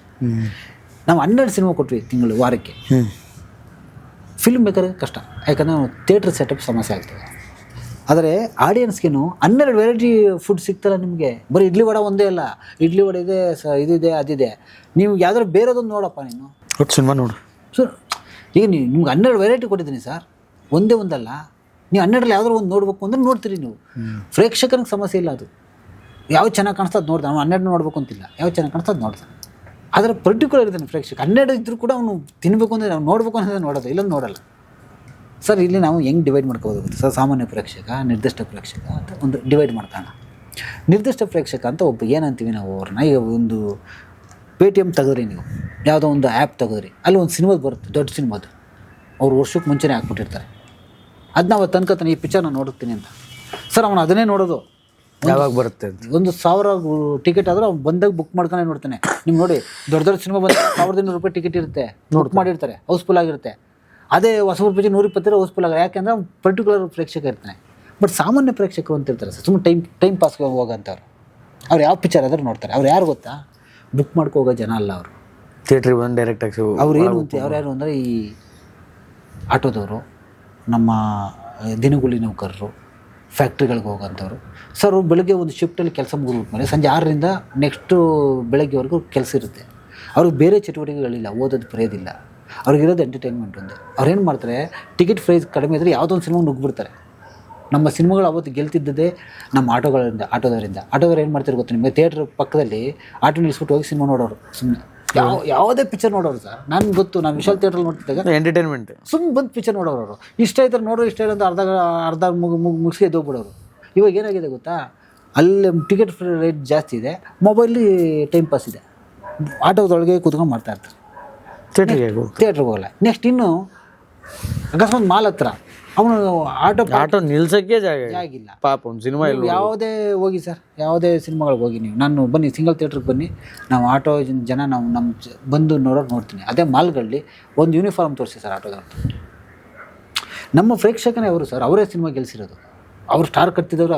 ನಾವು 12 ಸಿನಿಮಾ ಕೊಟ್ವಿ ತಿಂಗಳು ವಾರಕ್ಕೆ. ಫಿಲ್ಮ್ ಬೇಕಾದ್ರೆ ಕಷ್ಟ, ಯಾಕಂದರೆ ನಾವು ಥಿಯೇಟ್ರ್ ಸೆಟಪ್ ಸಮಸ್ಯೆ ಆಗ್ತದೆ. ಆದರೆ ಆಡಿಯನ್ಸ್ಗೇನು 12 ವೆರೈಟಿ ಫುಡ್ ಸಿಗ್ತಲ್ಲ ನಿಮಗೆ. ಬರೀ ಇಡ್ಲಿ ವಡೆ ಒಂದೇ ಅಲ್ಲ, ಇಡ್ಲಿ ವಡೆ ಇದೆ, ಇದಿದೆ ಅದಿದೆ. ನೀವು ಯಾವ್ದಾದ್ರು ಬೇರೆದೊಂದು ನೋಡಪ್ಪ ನೀನು ಸಿನಿಮಾ ನೋಡು. ಸೊ ಈಗ ನಿಮ್ಗೆ 12 ವೆರೈಟಿ ಕೊಟ್ಟಿದ್ದೀನಿ ಸರ್, ಒಂದೇ ಒಂದಲ್ಲ. ನೀವು 12ರಲ್ಲಿ ಯಾವ್ದಾದ್ರು ಒಂದು ನೋಡ್ಬೇಕು ಅಂದರೆ ನೋಡ್ತೀರಿ ನೀವು. ಪ್ರೇಕ್ಷಕನಿಗೆ ಸಮಸ್ಯೆ ಇಲ್ಲ, ಅದು ಯಾವ ಚೆನ್ನಾಗಿ ಕಾಣಿಸ್ತದೆ ಅದು ನೋಡ್ತಾನೆ. ಅವ್ನು 12 ನೋಡ್ಬೇಕು ಅಂತಿಲ್ಲ, ಯಾವ ಚೆನ್ನಾಗಿ ಕಾಣಿಸ್ತದೆ ನೋಡ್ತಾನೆ. ಆದರೆ ಪರ್ಟಿಕ್ಯುಲರ್ ಇದ್ದಾನೆ ಪ್ರೇಕ್ಷಕ. 12 ಇದ್ದರೂ ಕೂಡ ಅವನು ತಿನ್ನಬೇಕು ಅಂದರೆ ನಾವು ನೋಡಬೇಕು ಅಂದರೆ ನೋಡೋದು, ಇಲ್ಲೊಂದು ನೋಡಲ್ಲ. ಸರ್ ಇಲ್ಲಿ ನಾವು ಹೆಂಗೆ ಡಿವೈಡ್ ಮಾಡ್ಕೋಬೋದು ಸರ್? ಸಾಮಾನ್ಯ ಪ್ರೇಕ್ಷಕ, ನಿರ್ದಿಷ್ಟ ಪ್ರೇಕ್ಷಕ ಅಂತ ಒಂದು ಡಿವೈಡ್ ಮಾಡ್ಕೋಣ. ನಿರ್ದಿಷ್ಟ ಪ್ರೇಕ್ಷಕ ಅಂತ ಒಬ್ಬ ಏನಂತೀವಿ ನಾವು ಅವ್ರನ್ನ, ಈಗ ಒಂದು ಪೇಟಿಎಮ್ ತೆಗೆದ್ರಿ, ನೀವು ಯಾವುದೋ ಒಂದು ಆ್ಯಪ್ ತೆಗೆದ್ರಿ, ಅಲ್ಲಿ ಒಂದು ಸಿನಿಮಾದು ಬರುತ್ತೆ, ದೊಡ್ಡ ಸಿನಿಮಾದು, ಅವ್ರು ವರ್ಷಕ್ಕೆ ಮುಂಚೆನೇ ಹಾಕ್ಬಿಟ್ಟಿರ್ತಾರೆ. ಅದು ನಾವು ತನ್ಕತಾನೆ ಈ ಪಿಕ್ಚರ್ ನಾನು ನೋಡುತ್ತೀನಿ ಅಂತ. ಸರ್ ಅವನು ಅದನ್ನೇ ನೋಡೋದು. ಯಾವಾಗ ಬರುತ್ತೆ? 1,000 ಟಿಕೆಟ್ ಆದರೂ ಅವ್ನು ಬಂದಾಗ ಬುಕ್ ಮಾಡ್ಕೊಂಡೇ ನೋಡ್ತಾನೆ. ನೀವು ನೋಡಿ, ದೊಡ್ಡ ಸಿನಿಮಾ ಬಂದ 1,200 ರೂಪಾಯಿ ಟಿಕೆಟ್ ಇರುತ್ತೆ, ಬುಕ್ ಮಾಡಿರ್ತಾರೆ, ಹೌಸ್ಫುಲ್ ಆಗಿರುತ್ತೆ. ಅದೇ ಹೊಸಬರ ಪಿಕ್ಚರ್ 120 ಹೌಸ್ಫುಲ್ ಆಗ, ಯಾಕೆಂದ್ರೆ ಅವ್ನು ಪರ್ಟಿಕ್ಯುಲರ್ ಪ್ರೇಕ್ಷಕ ಇರ್ತಾನೆ. ಬಟ್ ಸಾಮಾನ್ಯ ಪ್ರೇಕ್ಷಕರು ಅಂತ ಇರ್ತಾರೆ ಸರ್, ಸುಮ್ಮನೆ ಟೈಮ್ ಪಾಸ್ಗೆ ಹೋಗೋಂಥವ್ರು. ಅವ್ರು ಯಾವ ಪಿಕ್ಚರ್ ಆದರೂ ನೋಡ್ತಾರೆ. ಅವ್ರು ಯಾರು ಗೊತ್ತಾ? ಬುಕ್ ಮಾಡ್ಕೊ ಹೋಗೋ ಜನ ಅಲ್ಲ ಅವರು. ಥಿಯೇಟ್ರಿಗೆ ಬಂದು ಡೈರೆಕ್ಟಾಗಿ ಅವ್ರು ಏನು ಅಂತ ಅವ್ರು ಯಾರು ಅಂದರೆ ಈ ಆಟೋದವರು, ನಮ್ಮ ದಿನಗೂಲಿ ನೌಕರರು, ಫ್ಯಾಕ್ಟ್ರಿಗಳಿಗೆ ಹೋಗೋಂಥವ್ರು. ಸರ್ ಅವ್ರು ಬೆಳಗ್ಗೆ ಒಂದು ಶಿಫ್ಟಲ್ಲಿ ಕೆಲಸ ಮುಗಿದ್ಮೇಲೆ ಸಂಜೆ 6ರಿಂದ ನೆಕ್ಸ್ಟು ಬೆಳಗ್ಗೆವರೆಗೂ ಕೆಲಸ ಇರುತ್ತೆ. ಅವ್ರಿಗೆ ಬೇರೆ ಚಟುವಟಿಕೆಗಳಿಲ್ಲ, ಓದೋದು ಬರೆಯೋದಿಲ್ಲ, ಅವ್ರಿಗಿರೋದು ಎಂಟರ್ಟೈನ್ಮೆಂಟ್ ಒಂದು. ಅವ್ರು ಏನು ಮಾಡ್ತಾರೆ, ಟಿಕೆಟ್ ಪ್ರೈಸ್ ಕಡಿಮೆ ಇದ್ದರೆ ಯಾವುದೋ ಒಂದು ಸಿನಿಮಾ ನುಗ್ಗಿಬಿಡ್ತಾರೆ. ನಮ್ಮ ಸಿನಿಮಾಗಳು ಅವತ್ತು ಗೆಲ್ತಿದ್ದದೇ ನಮ್ಮ ಆಟೋದವರಿಂದ ಏನು ಮಾಡ್ತಾರೆ ಗೊತ್ತಾ ನಿಮಗೆ? ಥಿಯೇಟ್ರ್ ಪಕ್ಕದಲ್ಲಿ ಆಟೋ ನಿಲ್ಲಿಸ್ಬಿಟ್ಟು ಹೋಗಿ ಸಿನಿಮಾ ನೋಡೋರು. ಸುಮ್ಮನೆ ಯಾವುದೇ ಪಿಕ್ಚರ್ ನೋಡೋರು ಸರ್. ನನಗೆ ಗೊತ್ತು, ನಾನು ವಿಶಾಲ್ ಥಿಯೇಟ್ರಲ್ಲಿ ನೋಡ್ತಿದ್ದಾಗ ಎಂಟರ್ಟೈನ್ಮೆಂಟ್ ಸುಮ್ಮನೆ ಬಂದು ಪಿಕ್ಚರ್ ನೋಡೋರು. ಇಷ್ಟ ಇದ್ರೆ ನೋಡೋರು, ಇಷ್ಟ ಇಲ್ಲ ಅಂತ ಅರ್ಧ ಮುಗಿಸಿ ಎದ್ದೋಗ್ಬಿಡೋರು. ಇವಾಗ ಏನಾಗಿದೆ ಗೊತ್ತಾ, ಅಲ್ಲಿ ಟಿಕೆಟ್ ರೇಟ್ ಜಾಸ್ತಿ ಇದೆ, ಮೊಬೈಲಿ ಟೈಮ್ ಪಾಸ್ ಇದೆ, ಆಟೋದೊಳಗೆ ಕೂತ್ಕೊಂಡು ಮಾಡ್ತಾಯಿರ್ತಾರೆ, ಥಿಯೇಟ್ರಿಗೆ ಹೋಗಲ್ಲ. ನೆಕ್ಸ್ಟ್ ಇನ್ನು ಅಕಸ್ಮಾತ್ ಮಾಲ್ ಹತ್ರ ಅವನು ಆಟೋ ನಿಲ್ಸೋಕ್ಕೆ ಜಾಗ ಇಲ್ಲ ಪಾಪ. ಒಂದು ಸಿನಿಮಾ ಯಾವುದೇ ಹೋಗಿ ಸರ್, ಯಾವುದೇ ಸಿನಿಮಾಗಳಿಗೆ ಹೋಗಿ ನೀವು, ನಾನು ಬನ್ನಿ ಸಿಂಗಲ್ ಥಿಯೇಟ್ರಿಗೆ ಬನ್ನಿ, ನಾವು ಆಟೋ ಜನ ನಾವು ನಮ್ಮ ಬಂದು ನೋಡ್ತೀನಿ. ಅದೇ ಮಾಲ್ಗಳಲ್ಲಿ ಒಂದು ಯೂನಿಫಾರ್ಮ್ ತೋರಿಸಿ ಸರ್ ಆಟೋದವ್ರು. ನಮ್ಮ ಪ್ರೇಕ್ಷಕನೇ ಅವರು ಸರ್, ಅವರೇ ಸಿನಿಮಾ ಗೆಲ್ಸಿರೋದು. ಅವ್ರು ಸ್ಟಾರ್ ಕಟ್ತಿದ್ದವರು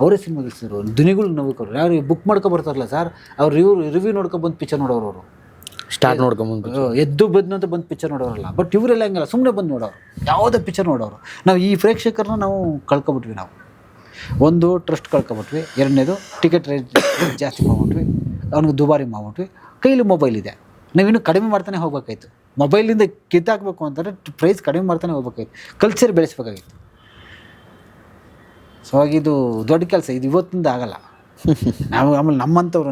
ಅವರೇ ಸಿನಿಮಾ ಗೆಲ್ಸಿದ್ರು. ಧ್ವನಿಗಳು ನವಕರು ಯಾರು ಬುಕ್ ಮಾಡ್ಕೊ ಬರ್ತಾರಲ್ಲ ಸರ್, ಅವ್ರು ರಿವ್ಯೂ ನೋಡ್ಕೊಂಡು ಬಂದು ಪಿಕ್ಚರ್ ನೋಡೋರು. ಅವರು ಸ್ಟಾರ್ ನೋಡ್ಕೊಂಬಂದು ಎದ್ದು ಬದ್ದು ಅಂತ ಬಂದು ಪಿಕ್ಚರ್ ನೋಡೋರಲ್ಲ. ಬಟ್ ಇವರೆಲ್ಲ ಹಂಗಲ್ಲ, ಸುಮ್ಮನೆ ಬಂದು ನೋಡೋರು, ಯಾವುದೇ ಪಿಕ್ಚರ್ ನೋಡೋರು. ನಾವು ಈ ಪ್ರೇಕ್ಷಕರನ್ನ ನಾವು ಕಳ್ಕೊಬಿಟ್ವಿ. ನಾವು ಒಂದು ಟ್ರಸ್ಟ್ ಕಳ್ಕೊಬಿಟ್ವಿ, ಎರಡನೇದು ಟಿಕೆಟ್ ರೇಟ್ ಜಾಸ್ತಿ ಮಾಡ್ಬಿಟ್ವಿ, ಅವ್ನಿಗೆ ದುಬಾರಿ ಮಾಡ್ಬಿಟ್ವಿ. ಕೈಲಿ ಮೊಬೈಲ್ ಇದೆ, ನಾವಿನ್ನೂ ಕಡಿಮೆ ಮಾಡ್ತಾನೆ ಹೋಗ್ಬೇಕಾಯ್ತು. ಮೊಬೈಲಿಂದ ಕಿತ್ತಾಕಬೇಕು ಅಂತಂದರೆ ಪ್ರೈಸ್ ಕಡಿಮೆ ಮಾಡ್ತಾನೆ ಹೋಗ್ಬೇಕಾಯ್ತು. ಕಲ್ಚರ್ ಬೆಳೆಸ್ಬೇಕಾಗಿತ್ತು. ಸೊ ಹಾಗಿದು ದೊಡ್ಡ ಕೆಲಸ, ಇದು ಇವತ್ತಿಂದ ಆಗಲ್ಲ. ನಾವು ಆಮೇಲೆ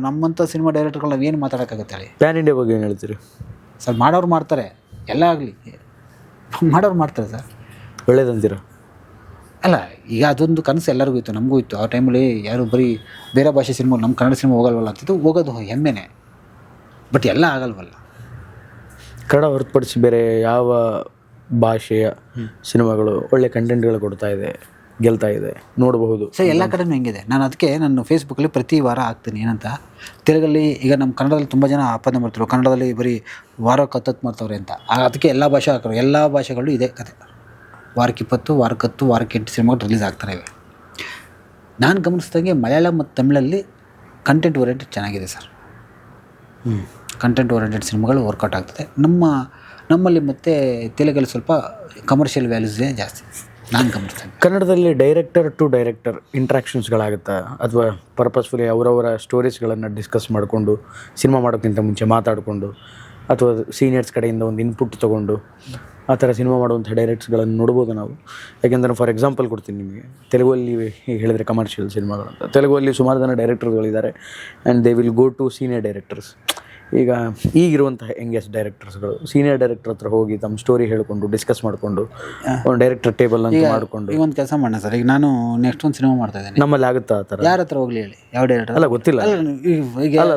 ನಮ್ಮಂಥ ಸಿನಿಮಾ ಡೈರೆಕ್ಟರ್ಗಳು ನಾವು ಏನು ಮಾತಾಡೋಕ್ಕಾಗುತ್ತೆ ಹೇಳಿ? ಪ್ಯಾನ್ ಇಂಡಿಯಾ ಬಗ್ಗೆ ಏನು ಹೇಳ್ತೀರಿ ಸರ್? ಮಾಡೋರು ಮಾಡ್ತಾರೆ, ಎಲ್ಲ ಆಗಲಿ ಮಾಡೋರು ಮಾಡ್ತಾರೆ ಸರ್, ಒಳ್ಳೇದಂತೀರ? ಅಲ್ಲ, ಈಗ ಅದೊಂದು ಕನಸು ಎಲ್ಲರಿಗೂ ಇತ್ತು, ನಮಗೂ ಇತ್ತು. ಆ ಟೈಮಲ್ಲಿ ಯಾರು ಬರೀ ಬೇರೆ ಭಾಷೆ ಸಿನಿಮಾ, ನಮ್ಮ ಕನ್ನಡ ಸಿನಿಮಾ ಹೋಗಲ್ವಲ್ಲ ಅಂತಿದ್ದು, ಹೋಗೋದು ಹೆಮ್ಮೆನೇ. ಬಟ್ ಎಲ್ಲ ಆಗಲ್ವಲ್ಲ. ಕನ್ನಡ ಹೊರತುಪಡಿಸಿ ಬೇರೆ ಯಾವ ಭಾಷೆಯ ಸಿನಿಮಾಗಳು ಒಳ್ಳೆ ಕಂಟೆಂಟ್ಗಳು ಕೊಡ್ತಾ ಇದೆ, ಗೆಲ್ತಾ ಇದೆ, ನೋಡಬಹುದು ಸರ್? ಎಲ್ಲ ಕಡೆನೂ ಹೆಂಗಿದೆ. ನಾನು ಅದಕ್ಕೆ ನನ್ನ ಫೇಸ್ಬುಕ್ಕಲ್ಲಿ ಪ್ರತಿ ವಾರ ಹಾಕ್ತೀನಿ. ಏನಂತ, ತೆಲುಗಲ್ಲಿ ಈಗ ನಮ್ಮ ಕನ್ನಡದಲ್ಲಿ ತುಂಬ ಜನ ಆಪಾದನೆ ಮಾಡ್ತಾರೆ, ಕನ್ನಡದಲ್ಲಿ ಬರೀ ವಾರಕ್ಕೆ 10 ಮಾಡ್ತವ್ರೆ ಅಂತ. ಅದಕ್ಕೆ ಎಲ್ಲ ಭಾಷೆ ಹಾಕೋರು, ಎಲ್ಲ ಭಾಷೆಗಳು ಇದೆ ಕತೆ. ವಾರಕ್ಕೆ 20, ವಾರಕ್ಕೆ 10, ವಾರಕ್ಕೆ 8 ಸಿನಿಮಾಗಳು ರಿಲೀಸ್ ಆಗ್ತಾಯಿವೆ. ನಾನು ಗಮನಿಸಿದಂಗೆ ಮಲಯಾಳಂ ಮತ್ತು ತಮಿಳಲ್ಲಿ ಕಂಟೆಂಟ್ ಓರಿಯೆಂಟೆಡ್ ಚೆನ್ನಾಗಿದೆ ಸರ್. ಕಂಟೆಂಟ್ ಓರಿಯೆಂಟೆಡ್ ಸಿನಿಮಾಗಳು ವರ್ಕೌಟ್ ಆಗ್ತದೆ. ನಮ್ಮಲ್ಲಿ ಮತ್ತು ತೆಲುಗಲ್ಲಿ ಸ್ವಲ್ಪ ಕಮರ್ಷಿಯಲ್ ವ್ಯಾಲ್ಯೂಸೇ ಜಾಸ್ತಿ ನಾನು ಗಮನಿಸ್ತೇನೆ. ಕನ್ನಡದಲ್ಲಿ ಡೈರೆಕ್ಟರ್ ಟು ಡೈರೆಕ್ಟರ್ ಇಂಟ್ರಾಕ್ಷನ್ಸ್ಗಳಾಗುತ್ತಾ, ಅಥವಾ ಪರ್ಪಸ್ಫುಲಿ ಅವರವರ ಸ್ಟೋರೀಸ್ಗಳನ್ನು ಡಿಸ್ಕಸ್ ಮಾಡಿಕೊಂಡು ಸಿನಿಮಾ ಮಾಡೋಕ್ಕಿಂತ ಮುಂಚೆ ಮಾತಾಡಿಕೊಂಡು, ಅಥವಾ ಸೀನಿಯರ್ಸ್ ಕಡೆಯಿಂದ ಒಂದು ಇನ್ಪುಟ್ ತೊಗೊಂಡು ಆ ಥರ ಸಿನಿಮಾ ಮಾಡುವಂಥ ಡೈರೆಕ್ಟ್ಸ್ಗಳನ್ನು ನೋಡ್ಬೋದು ನಾವು. ಯಾಕೆಂದರೆ ಫಾರ್ ಎಕ್ಸಾಂಪಲ್ ಕೊಡ್ತೀನಿ ನಿಮಗೆ, ತೆಲುಗಲ್ಲಿ ಈಗ ಹೇಳಿದರೆ ಕಮರ್ಷಿಯಲ್ ಸಿನಿಮಾಗಳಂತ, ತೆಲುಗಲ್ಲಿ ಸುಮಾರು ಜನ ಡೈರೆಕ್ಟರ್ಗಳಿದ್ದಾರೆ and they will go to senior directors. ಈಗ ಈಗಿರುವಂತಹ ಯಂಗೆಸ್ಟ್ ಡೈರೆಕ್ಟರ್ಸ್ಗಳು ಸೀನಿಯರ್ ಡೈರೆಕ್ಟರ್ ಹತ್ರ ಹೋಗಿ ತಮ್ಮ ಸ್ಟೋರಿ ಹೇಳ್ಕೊಂಡು ಡಿಸ್ಕಸ್ ಮಾಡಿಕೊಂಡು ಒಂದು ಡೈರೆಕ್ಟರ್ ಟೇಬಲ್ ಅಂತ ಮಾಡಿಕೊಂಡು ಈಗ ಒಂದು ಕೆಲಸ ಮಾಡೋಣ ಸರ್. ಈಗ ನಾನು ನೆಕ್ಸ್ಟ್ ಒಂದು ಸಿನಿಮಾ ಮಾಡ್ತಾ ಇದ್ದೇನೆ. ನಮ್ಮಲ್ಲಿ ಆಗುತ್ತಾ ಆ ಥರ? ಯಾರ ಹತ್ರ ಹೋಗ್ಲಿ ಹೇಳಿ, ಯಾವ ಡೈರೆಕ್ಟರ್? ಅಲ್ಲ ಗೊತ್ತಿಲ್ಲ. ಈಗ ಅಲ್ಲ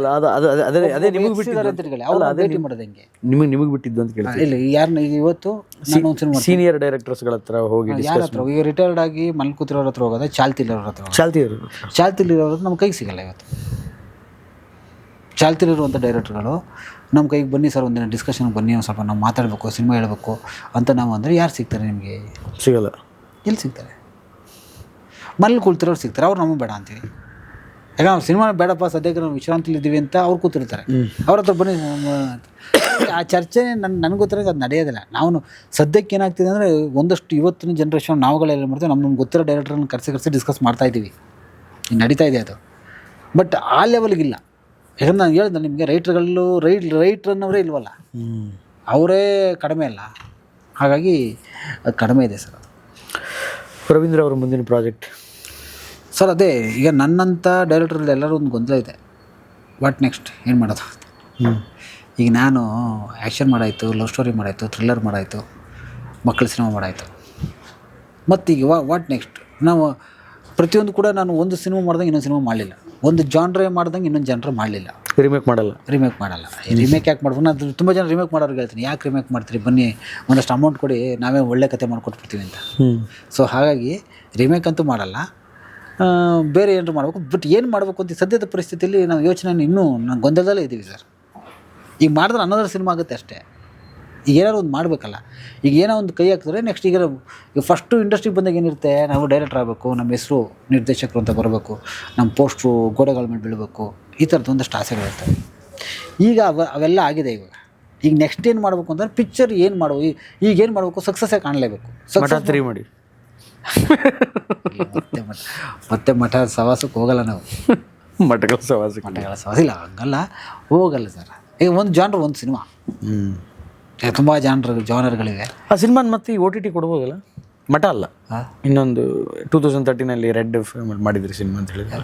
ಅದೇ ನಿಮಗೆ ಬಿಟ್ಟಿದ್ದು ಭೇಟಿ ಮಾಡೋದು ಹೆಂಗೆ? ನಿಮಗೆ ಬಿಟ್ಟಿದ್ದು ಅಂತ ಕೇಳ್ತೀನಿ. ಇಲ್ಲ ಯಾರನ್ನ ಈಗ ಇವತ್ತು ನಾನು ಒಂದು ಸಿನಿಮಾ ಸೀನಿಯರ್ ಡೈರೆಕ್ಟರ್ಸ್ಗಳ ಹತ್ರ ಹೋಗಿ ಯಾರ ಹತ್ರ? ಈಗ ರಿಟೈರ್ಡ್ ಆಗಿ ಮಲ್ ಕೂತಿರೋರ ಹತ್ರ ಹೋಗೋದ, ಚಾಲ್ತಿಲಿರೋರ ಹತ್ರ? ಚಾಲ್ತಿಲಿರೋರು ನಮ್ಮ ಕೈಗೆ ಸಿಗಲ್ಲ ಇವತ್ತು. ಚಾಲ್ತಿಲಿರುವಂಥ ಡೈರೆಕ್ಟರ್ಗಳು ನಮ್ಮ ಕೈಗೆ ಬನ್ನಿ ಸರ್, ಒಂದಿನ ಡಿಸ್ಕಷನ್ಗೆ ಬನ್ನಿ, ಒಂದು ಸ್ವಲ್ಪ ನಾವು ಮಾತಾಡಬೇಕು, ಸಿನಿಮಾ ಹೇಳಬೇಕು ಅಂತ ನಾವು ಅಂದರೆ ಯಾರು ಸಿಗ್ತಾರೆ ನಿಮಗೆ? ಸಿಗಲ್ಲ. ಎಲ್ಲಿ ಸಿಗ್ತಾರೆ? ಮನೇಲಿ ಕೂಳ್ತಿರೋರು ಸಿಗ್ತಾರೆ, ಅವ್ರು ನಮಗೆ ಬೇಡ ಅಂತೀವಿ. ಯಾಕಂದ್ರೆ ನಾವು ಸಿನಿಮಾ ಬೇಡಪ್ಪ ಸದ್ಯಕ್ಕೆ ನಾವು ವಿಶ್ರಾಂತಿಲಿದ್ದೀವಿ ಅಂತ ಅವ್ರು ಕೂತಿರ್ತಾರೆ. ಅವ್ರ ಹತ್ರ ಬನ್ನಿ. ಆ ಚರ್ಚೆ ನನಗೆ ಗೊತ್ತಿರೋ ಅದು ನಡೆಯೋದಿಲ್ಲ. ನಾವು ಸದ್ಯಕ್ಕೆ ಏನಾಗ್ತಿದೆ ಅಂದರೆ ಒಂದಷ್ಟು ಇವತ್ತಿನ ಜನ್ರೇಷನ್ ನಾವುಗಳೆಲ್ಲ ಮಾಡ್ತೀವಿ, ನಮ್ಗೆ ಗೊತ್ತಿರೋ ಡೈರೆಕ್ಟರ್ನ ಕರೆಸಿ ಡಿಸ್ಕಸ್ ಮಾಡ್ತಾಯಿದ್ದೀವಿ. ಈಗ ನಡೀತಾ ಇದೆ ಅದು. ಬಟ್ ಆ ಲೆವೆಲ್ಗಿಲ್ಲ. ಯಾಕಂದ್ರೆ ನಾನು ಹೇಳಿದೆ ನಿಮಗೆ, ರೈಟ್ರ್ ಅನ್ನೋರೇ ಇಲ್ವಲ್ಲ, ಅವರೇ ಕಡಿಮೆ ಅಲ್ಲ. ಹಾಗಾಗಿ ಅದು ಕಡಿಮೆ ಇದೆ ಸರ್. ರವೀಂದ್ರ ಅವರ ಮುಂದಿನ ಪ್ರಾಜೆಕ್ಟ್ ಸರ್ ಅದೇ ಈಗ ನನ್ನಂಥ ಡೈರೆಕ್ಟ್ರಲ್ಲಿ ಎಲ್ಲರೂ ಒಂದು ಗೊಂದಲ ಇದೆ. ವಾಟ್ ನೆಕ್ಸ್ಟ್ ಏನು ಮಾಡೋದು? ಈಗ ನಾನು ಆ್ಯಕ್ಷನ್ ಮಾಡಾಯಿತು, ಲವ್ ಸ್ಟೋರಿ ಮಾಡಾಯಿತು, ಥ್ರಿಲ್ಲರ್ ಮಾಡಾಯಿತು, ಮಕ್ಕಳ ಸಿನಿಮಾ ಮಾಡಾಯಿತು. ಮತ್ತೀಗ ವಾಟ್ ನೆಕ್ಸ್ಟ್? ನಾವು ಪ್ರತಿಯೊಂದು ಕೂಡ ನಾನು ಒಂದು ಸಿನಿಮಾ ಮಾಡ್ದಂಗೆ ಇನ್ನೊಂದು ಸಿನಿಮಾ ಮಾಡಲಿಲ್ಲ, ಒಂದು ಜಾನ್ರೇ ಮಾಡ್ದಂಗೆ ಇನ್ನೊಂದು ಜಾನ್ರ ಮಾಡಲಿಲ್ಲ. ರಿಮೇಕ್ ಮಾಡಲ್ಲ. ರಿಮೇಕ್ ಯಾಕೆ ಮಾಡ್ಬೋದು? ನಾನು ತುಂಬ ಜನ ರಿಮೇಕ್ ಮಾಡೋರಿಗೆ ಹೇಳ್ತೀನಿ, ಯಾಕೆ ರಿಮೇಕ್ ಮಾಡ್ತೀರಿ, ಬನ್ನಿ ಒಂದಷ್ಟು ಅಮೌಂಟ್ ಕೊಡಿ, ನಾವೇ ಒಳ್ಳೆ ಕತೆ ಮಾಡಿಕೊಟ್ಬಿಡ್ತೀವಿ ಅಂತ. ಸೊ ಹಾಗಾಗಿ ರಿಮೇಕ್ ಅಂತೂ ಮಾಡಲ್ಲ, ಬೇರೆ ಏನಾರು ಮಾಡಬೇಕು. ಬಟ್ ಏನು ಮಾಡಬೇಕು ಅಂತ ಸದ್ಯದ ಪರಿಸ್ಥಿತಿಯಲ್ಲಿ ನಾವು ಯೋಚನೆ ಇನ್ನೂ ನಾನು ಗೊಂದಲದಲ್ಲೇ ಇದ್ದೀವಿ ಸರ್. ಈಗ ಮಾಡಿದ್ರೆ ಅನ್ನೋದ್ರ ಸಿನಿಮಾ ಆಗುತ್ತೆ ಅಷ್ಟೇ. ಈಗ ಏನಾದ್ರು ಒಂದು ಮಾಡಬೇಕಲ್ಲ. ಈಗ ಏನೋ ಒಂದು ಕೈ ಹಾಕಿದ್ರೆ ನೆಕ್ಸ್ಟ್ ಈಗ ಫಸ್ಟು ಇಂಡಸ್ಟ್ರಿಗೆ ಬಂದಾಗ ಏನಿರುತ್ತೆ, ನಾವು ಡೈರೆಕ್ಟರ್ ಆಗಬೇಕು, ನಮ್ಮ ಹೆಸರು ನಿರ್ದೇಶಕರು ಅಂತ ಬರಬೇಕು, ನಮ್ಮ ಪೋಸ್ಟ್ರು ಗೋಡೆಗಳ ಮೇಲೆ ಬೀಳಬೇಕು, ಈ ಥರದ್ದು ಒಂದಷ್ಟು ಆಸೆಗಳಿರ್ತವೆ. ಈಗ ಅವೆಲ್ಲ ಆಗಿದೆ. ಈಗ ನೆಕ್ಸ್ಟ್ ಏನು ಮಾಡಬೇಕು ಅಂತಂದ್ರೆ ಪಿಕ್ಚರ್ ಏನು ಮಾಡಬೇಕು, ಈಗ ಏನು ಮಾಡಬೇಕು, ಸಕ್ಸಸ್ಸೇ ಕಾಣಲೇಬೇಕು. ಸಕ್ಸಸ್ ಮಾಡಿ ಮತ್ತೆ ಮಠ ಸವಾಸಕ್ಕೆ ಹೋಗಲ್ಲ ನಾವು. ಮಠಗಳ ಸವಾಸ ಇಲ್ಲ, ಹಂಗಲ್ಲ, ಹೋಗಲ್ಲ ಸರ್. ಈಗ ಒಂದು ಜಾನ್ರ್, ಒಂದು ಸಿನಿಮಾ, ತುಂಬ ಜಾನರ್ಗಳಿವೆ. ಆ ಸಿನಿಮಾ ಮತ್ತೆ ಈ OTT ಕೊಡ್ಬೋದಲ್ಲ? ಮಠ ಅಲ್ಲ, ಇನ್ನೊಂದು 2013 ರೆಡ್ ಫಿಲ್ಮ್ ಮಾಡಿದ್ರಿ ಸಿನಿಮಾ ಅಂತ ಹೇಳಿದ್ರೆ,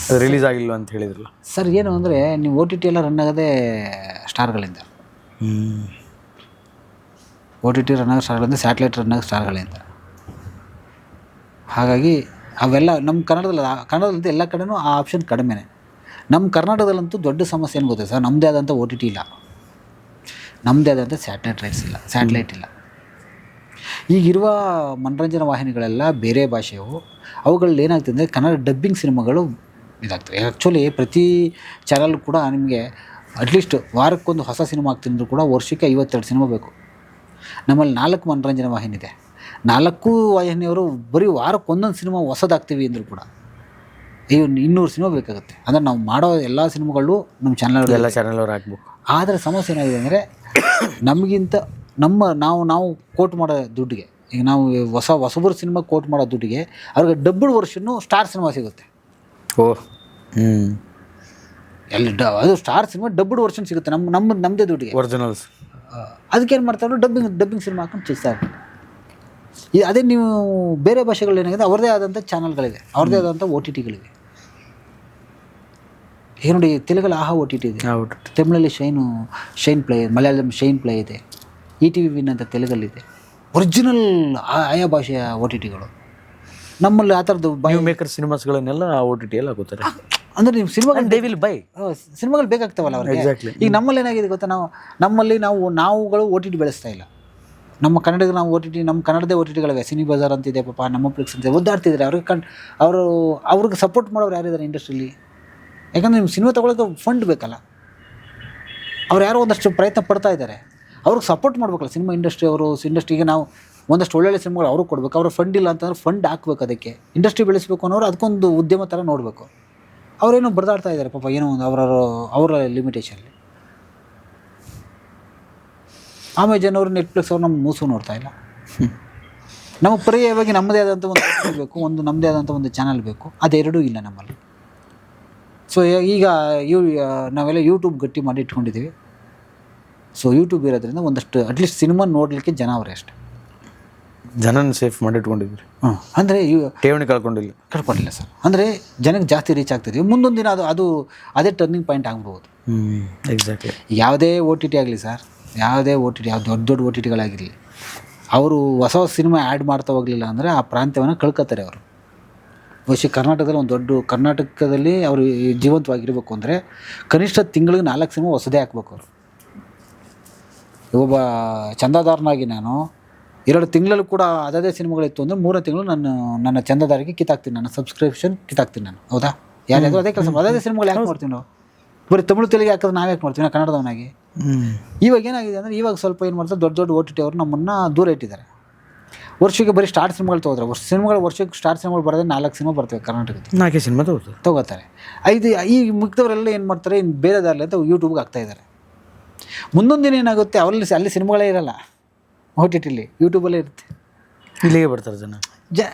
ಅದು ರಿಲೀಸ್ ಆಗಿಲ್ಲ ಅಂತ ಹೇಳಿದ್ರಲ್ಲ ಸರ್. ಏನು ಅಂದರೆ ನೀವು OTT ಎಲ್ಲ ರನ್ ಆಗೋದೇ ಸ್ಟಾರ್ಗಳಿಂದ. OTT ರನ್ ಆಗೋ ಸ್ಟಾರ್ಗಳಿಂದ, ಸ್ಯಾಟಲೈಟ್ ರನ್ ಆಗೋ ಸ್ಟಾರ್ಗಳಿಂದ. ಹಾಗಾಗಿ ಅವೆಲ್ಲ ನಮ್ಮ ಕನ್ನಡದಲ್ಲಂತೂ ಎಲ್ಲ ಕಡೆನೂ ಆ ಆಪ್ಷನ್ ಕಡಿಮೆನೇ. ನಮ್ಮ ಕರ್ನಾಟಕದಲ್ಲಂತೂ ದೊಡ್ಡ ಸಮಸ್ಯೆ ಏನು ಗೊತ್ತಿದೆ ಸರ್, ನಮ್ಮದೇ ಆದಂಥ OTT ಇಲ್ಲ, ನಮ್ಮದೇ ಆದಂಥ ಸ್ಯಾಟಲೈಟ್ ಇಲ್ಲ. ಈಗಿರುವ ಮನೋರಂಜನಾ ವಾಹಿನಿಗಳೆಲ್ಲ ಬೇರೆ ಭಾಷೆಯವು. ಅವುಗಳಲ್ಲಿ ಏನಾಗ್ತದೆ ಅಂದರೆ ಕನ್ನಡ ಡಬ್ಬಿಂಗ್ ಸಿನಿಮಾಗಳು ಇದಾಗ್ತವೆ. ಆ್ಯಕ್ಚುಲಿ ಪ್ರತಿ ಚಾನಲ್ ಕೂಡ ನಿಮಗೆ ಅಟ್ಲೀಸ್ಟ್ ವಾರಕ್ಕೊಂದು ಹೊಸ ಸಿನಿಮಾ ಆಗ್ತಿದ್ರು ಕೂಡ ವರ್ಷಕ್ಕೆ 52 ಸಿನಿಮಾ ಬೇಕು. ನಮ್ಮಲ್ಲಿ 4 ಮನೋರಂಜನಾ ವಾಹಿನಿ ಇದೆ. 4 ವಾಹಿನಿಯವರು ಬರೀ ವಾರಕ್ಕೆ ಒಂದೊಂದು ಸಿನಿಮಾ ಹೊಸದಾಗ್ತೀವಿ ಅಂದರೂ ಕೂಡ 200 ಸಿನಿಮಾ ಬೇಕಾಗುತ್ತೆ. ಅಂದರೆ ನಾವು ಮಾಡೋ ಎಲ್ಲ ಸಿನಿಮಾಗಳು ನಮ್ಮ ಚಾನಲ್ ಹಾಕ್ಬೇಕು. ಆದರೆ ಸಮಸ್ಯೆ ಏನಾಗಿದೆ ಅಂದರೆ ನಮಗಿಂತ ನಾವು ಕೋಟ್ ಮಾಡೋ ದುಡ್ಡಿಗೆ, ಈಗ ನಾವು ಹೊಸಬರು ಸಿನಿಮಾ ಕೋಟ್ ಮಾಡೋ ದುಡ್ಡಿಗೆ ಅವ್ರಿಗೆ ಡಬ್ಬಲ್ ವರ್ಷನ್ನು ಸ್ಟಾರ್ ಸಿನಿಮಾ ಸಿಗುತ್ತೆ. ಅದು ಸ್ಟಾರ್ ಸಿನಿಮಾ ಡಬ್ಬಲ್ ವರ್ಷನ್ ಸಿಗುತ್ತೆ ನಮ್ಮದೇ ದುಡ್ಡಿಗೆ, ಒರಿಜಿನಲ್ಸ್. ಅದಕ್ಕೇನು ಮಾಡ್ತಾರೆ, ಡಬ್ಬಿಂಗ್ ಸಿನಿಮಾ ಹಾಕೊಂಡು ಚಿಕ್ಸಾಗಿ. ಅದೇ ನೀವು ಬೇರೆ ಭಾಷೆಗಳು ಏನಾಗಿದೆ, ಅವ್ರದ್ದೇ ಆದಂಥ ಚಾನಲ್ಗಳಿವೆ, ಅವ್ರದ್ದೇ ಆದಂಥ OTTಗಳಿವೆ. ಈಗ ನೋಡಿ, ತೆಲುಗಲ್ಲಿ ಆಹಾ OTT ಇದೆ, ತಮಿಳಲ್ಲಿ ಶೈನ್ ಪ್ಲೇ, ಮಲಯಾಳಂ ಶೈನ್ ಪ್ಲೇ ಇದೆ, ETV ವಿನ್ ಅಂತ ತೆಲುಗಲ್ಲಿದೆ. ಒರಿಜಿನಲ್ ಆಯಾ ಭಾಷೆಯ OTTಗಳು. ನಮ್ಮಲ್ಲಿ ಆ ಥರದ್ದು ಮೇಕರ್ ಸಿನಿಮಾಸ್ಗಳನ್ನೆಲ್ಲ OTT ಎಲ್ಲ ಆಗುತ್ತಾರೆ. ಅಂದರೆ ನೀವು ಸಿನಿಮಾಗಳು ಬೇಕಾಗ್ತಾವಲ್ಲ ಅವ್ರಿಗೆ. ಈಗ ನಮ್ಮಲ್ಲಿ ಏನಾಗಿದೆ ಗೊತ್ತಾ, ನಾವುಗಳು OTT ಬೆಳೆಸ್ತಾ ಇಲ್ಲ. ನಮ್ಮ ಕನ್ನಡಕ್ಕೆ ನಾವು OTT, ನಮ್ಮ ಕನ್ನಡದೇ OTTಗಳಿವೆ. ಸಿನಿ ಬಜಾರ್ ಅಂತಿದೆ ಪಾಪ, ನಮ್ಮ ಫ್ಲಿಕ್ಸ್ ಅಂತಿದೆ, ಒದ್ದಾಡ್ತಿದ್ದಾರೆ. ಅವ್ರಿಗೆ ಸಪೋರ್ಟ್ ಮಾಡೋರು ಯಾರಿದ್ದಾರೆ ಇಂಡಸ್ಟ್ರಿಲಿ? ಯಾಕಂದರೆ ನಿಮ್ಮ ಸಿನಿಮಾ ತೊಗೊಳಕ್ಕೆ ಫಂಡ್ ಬೇಕಲ್ಲ. ಅವ್ರು ಯಾರೋ ಒಂದಷ್ಟು ಪ್ರಯತ್ನ ಪಡ್ತಾ ಇದ್ದಾರೆ, ಅವ್ರಿಗೆ ಸಪೋರ್ಟ್ ಮಾಡಬೇಕಲ್ಲ ಸಿನಿಮಾ ಇಂಡಸ್ಟ್ರಿಗೆ. ನಾವು ಒಂದಷ್ಟು ಒಳ್ಳೊಳ್ಳೆ ಸಿನಿಮಾಗಳು ಅವ್ರಿಗೆ ಕೊಡಬೇಕು. ಅವ್ರ ಫಂಡ್ ಇಲ್ಲ ಅಂತಂದ್ರೆ ಫಂಡ್ ಹಾಕ್ಬೇಕು. ಅದಕ್ಕೆ ಇಂಡಸ್ಟ್ರಿ ಬೆಳೆಸಬೇಕು ಅನ್ನೋರು ಅದಕ್ಕೊಂದು ಉದ್ಯಮ ಥರ ನೋಡಬೇಕು. ಅವರೇನೋ ಬಡ್ದಾಡ್ತಾ ಇದ್ದಾರೆ ಪಾಪ, ಏನೋ ಒಂದು ಅವರ ಲಿಮಿಟೇಷನ್ಲಿ. ಅಮೆಜಾನ್ ಅವರು, ನೆಟ್ಫ್ಲಿಕ್ಸ್ ಅವರು ನಮ್ಮ ಮೂಸು ನೋಡ್ತಾ ಇಲ್ಲ. ನಮಗೆ ಪರ್ಯಾಯವಾಗಿ ನಮ್ಮದೇ ಆದಂಥ ಒಂದು ಬೇಕು, ನಮ್ಮದೇ ಆದಂಥ ಒಂದು ಚಾನಲ್ ಬೇಕು. ಅದೆರಡೂ ಇಲ್ಲ ನಮ್ಮಲ್ಲಿ. ಸೊ ಈಗ ನಾವೆಲ್ಲ ಯೂಟ್ಯೂಬ್ ಗಟ್ಟಿ ಮಾಡಿ ಇಟ್ಕೊಂಡಿದ್ದೀವಿ. ಸೊ ಯೂಟ್ಯೂಬ್ ಇರೋದ್ರಿಂದ ಒಂದಷ್ಟು ಅಟ್ಲೀಸ್ಟ್ ಸಿನಿಮಾ ನೋಡಲಿಕ್ಕೆ ಜನ ಅವರೇ ಅಷ್ಟೇ. ಜನನ ಸೇಫ್ ಮಾಡಿಟ್ಕೊಂಡಿದ್ರಿ, ಅಂದರೆ ಠೇವಣಿ ಕಳ್ಕೊಂಡಿಲ್ಲ ಸರ್. ಅಂದರೆ ಜನಕ್ಕೆ ಜಾಸ್ತಿ ರೀಚ್ ಆಗ್ತಿದ್ವಿ. ಮುಂದೊಂದು ದಿನ ಅದು ಅದೇ ಟರ್ನಿಂಗ್ ಪಾಯಿಂಟ್ ಆಗ್ಬೋದು. ಎಕ್ಸಾಕ್ಟ್ಲಿ. ಯಾವುದೇ ಓ ಟಿ ಟಿ ಆಗಲಿ ಸರ್, ಯಾವುದೇ ಓ ಟಿ ಟಿ, ಯಾವ ದೊಡ್ಡ ಓ ಟಿ ಟಿಗಳಾಗಿರಲಿ, ಅವರು ಹೊಸ ಸಿನಿಮಾ ಆ್ಯಡ್ ಮಾಡ್ತಾ ಹೋಗಲಿಲ್ಲ ಅಂದರೆ ಆ ಪ್ರಾಂತ್ಯವನ್ನು ಕಳ್ಕೊತಾರೆ ಅವರು. ಬಹುಶಃ ಕರ್ನಾಟಕದಲ್ಲಿ ಅವರು ಜೀವಂತವಾಗಿರಬೇಕು ಅಂದರೆ ಕನಿಷ್ಠ ತಿಂಗಳಿಗೆ 4 ಸಿನಿಮಾ ಹೊಸದೇ ಹಾಕ್ಬೇಕು ಅವರು. ಒಬ್ಬ ಚಂದಾದಾರನಾಗಿ ನಾನು 2 ತಿಂಗಳಲ್ಲೂ ಕೂಡ ಅದೇ ಸಿನಿಮಾಗಳಿತ್ತು ಅಂದರೆ 3ನೇ ತಿಂಗಳು ನನ್ನ ಚಂದಾದಾರಿಗೆ ಕಿತ್ತಾಕ್ತೀನಿ, ನನ್ನ ಸಬ್ಸ್ಕ್ರಿಪ್ಷನ್ ಕಿತ್ತಾಕ್ತೀನಿ ನಾನು. ಹೌದಾ? ಯಾರ್ಯಾರು ಅದೇ ಕೆಲಸ ಅದೇ ಸಿನಿಮಾಗಳು ಯಾಕೆ ಮಾಡ್ತೀವಿ ನಾವು? ಬರೀ ತಮಿಳು ತೆಲುಗು ಹಾಕಿದ್ರೆ ನಾವು ಯಾಕೆ ಮಾಡ್ತೀವಿ ಕನ್ನಡದವನಾಗಿ? ಇವಾಗ ಏನಾಗಿದೆ ಅಂದರೆ ಇವಾಗ ಸ್ವಲ್ಪ ಏನು ಮಾಡ್ತಾರೆ, ದೊಡ್ಡ ಓ ಟಿ ಟಿ ಅವರು ನಮ್ಮನ್ನು ದೂರ ಇಟ್ಟಿದ್ದಾರೆ. ವರ್ಷಕ್ಕೆ ಬರೀ ಸ್ಟಾರ್ಟ್ ಸಿನಿಮಾಗಳು ತೊಗೋತಾರೆ. ವರ್ಷಕ್ಕೆ ಸ್ಟಾರ್ಟ್ ಸಿನಿಮಾಗಳು ಬರೋದೇ 4 ಸಿನಿಮಾ ಬರ್ತವೆ ಕರ್ನಾಟಕದ. 4 ಸಿನಿಮಾ ತೊಗೋತಾರೆ. ಈ ಮಿಕ್ದವರೆಲ್ಲ ಏನು ಮಾಡ್ತಾರೆ, ಇನ್ನು ಬೇರೆ ದಾರಿಲಿ ಅಂತ ಯೂಟ್ಯೂಬ್ಗೆ ಹಾಕ್ತಾಯಿದ್ದಾರೆ. ಮುಂದೊಂದು ದಿನ ಏನಾಗುತ್ತೆ, ಅಲ್ಲಿ ಸಿನಿಮಾಗಳೇ ಇರಲ್ಲ, ಓ ಟಿ ಟಿಲಿ ಯೂಟ್ಯೂಬಲ್ಲೇ ಇರುತ್ತೆ. ಇಲ್ಲಿಗೆ ಬರ್ತಾರೆ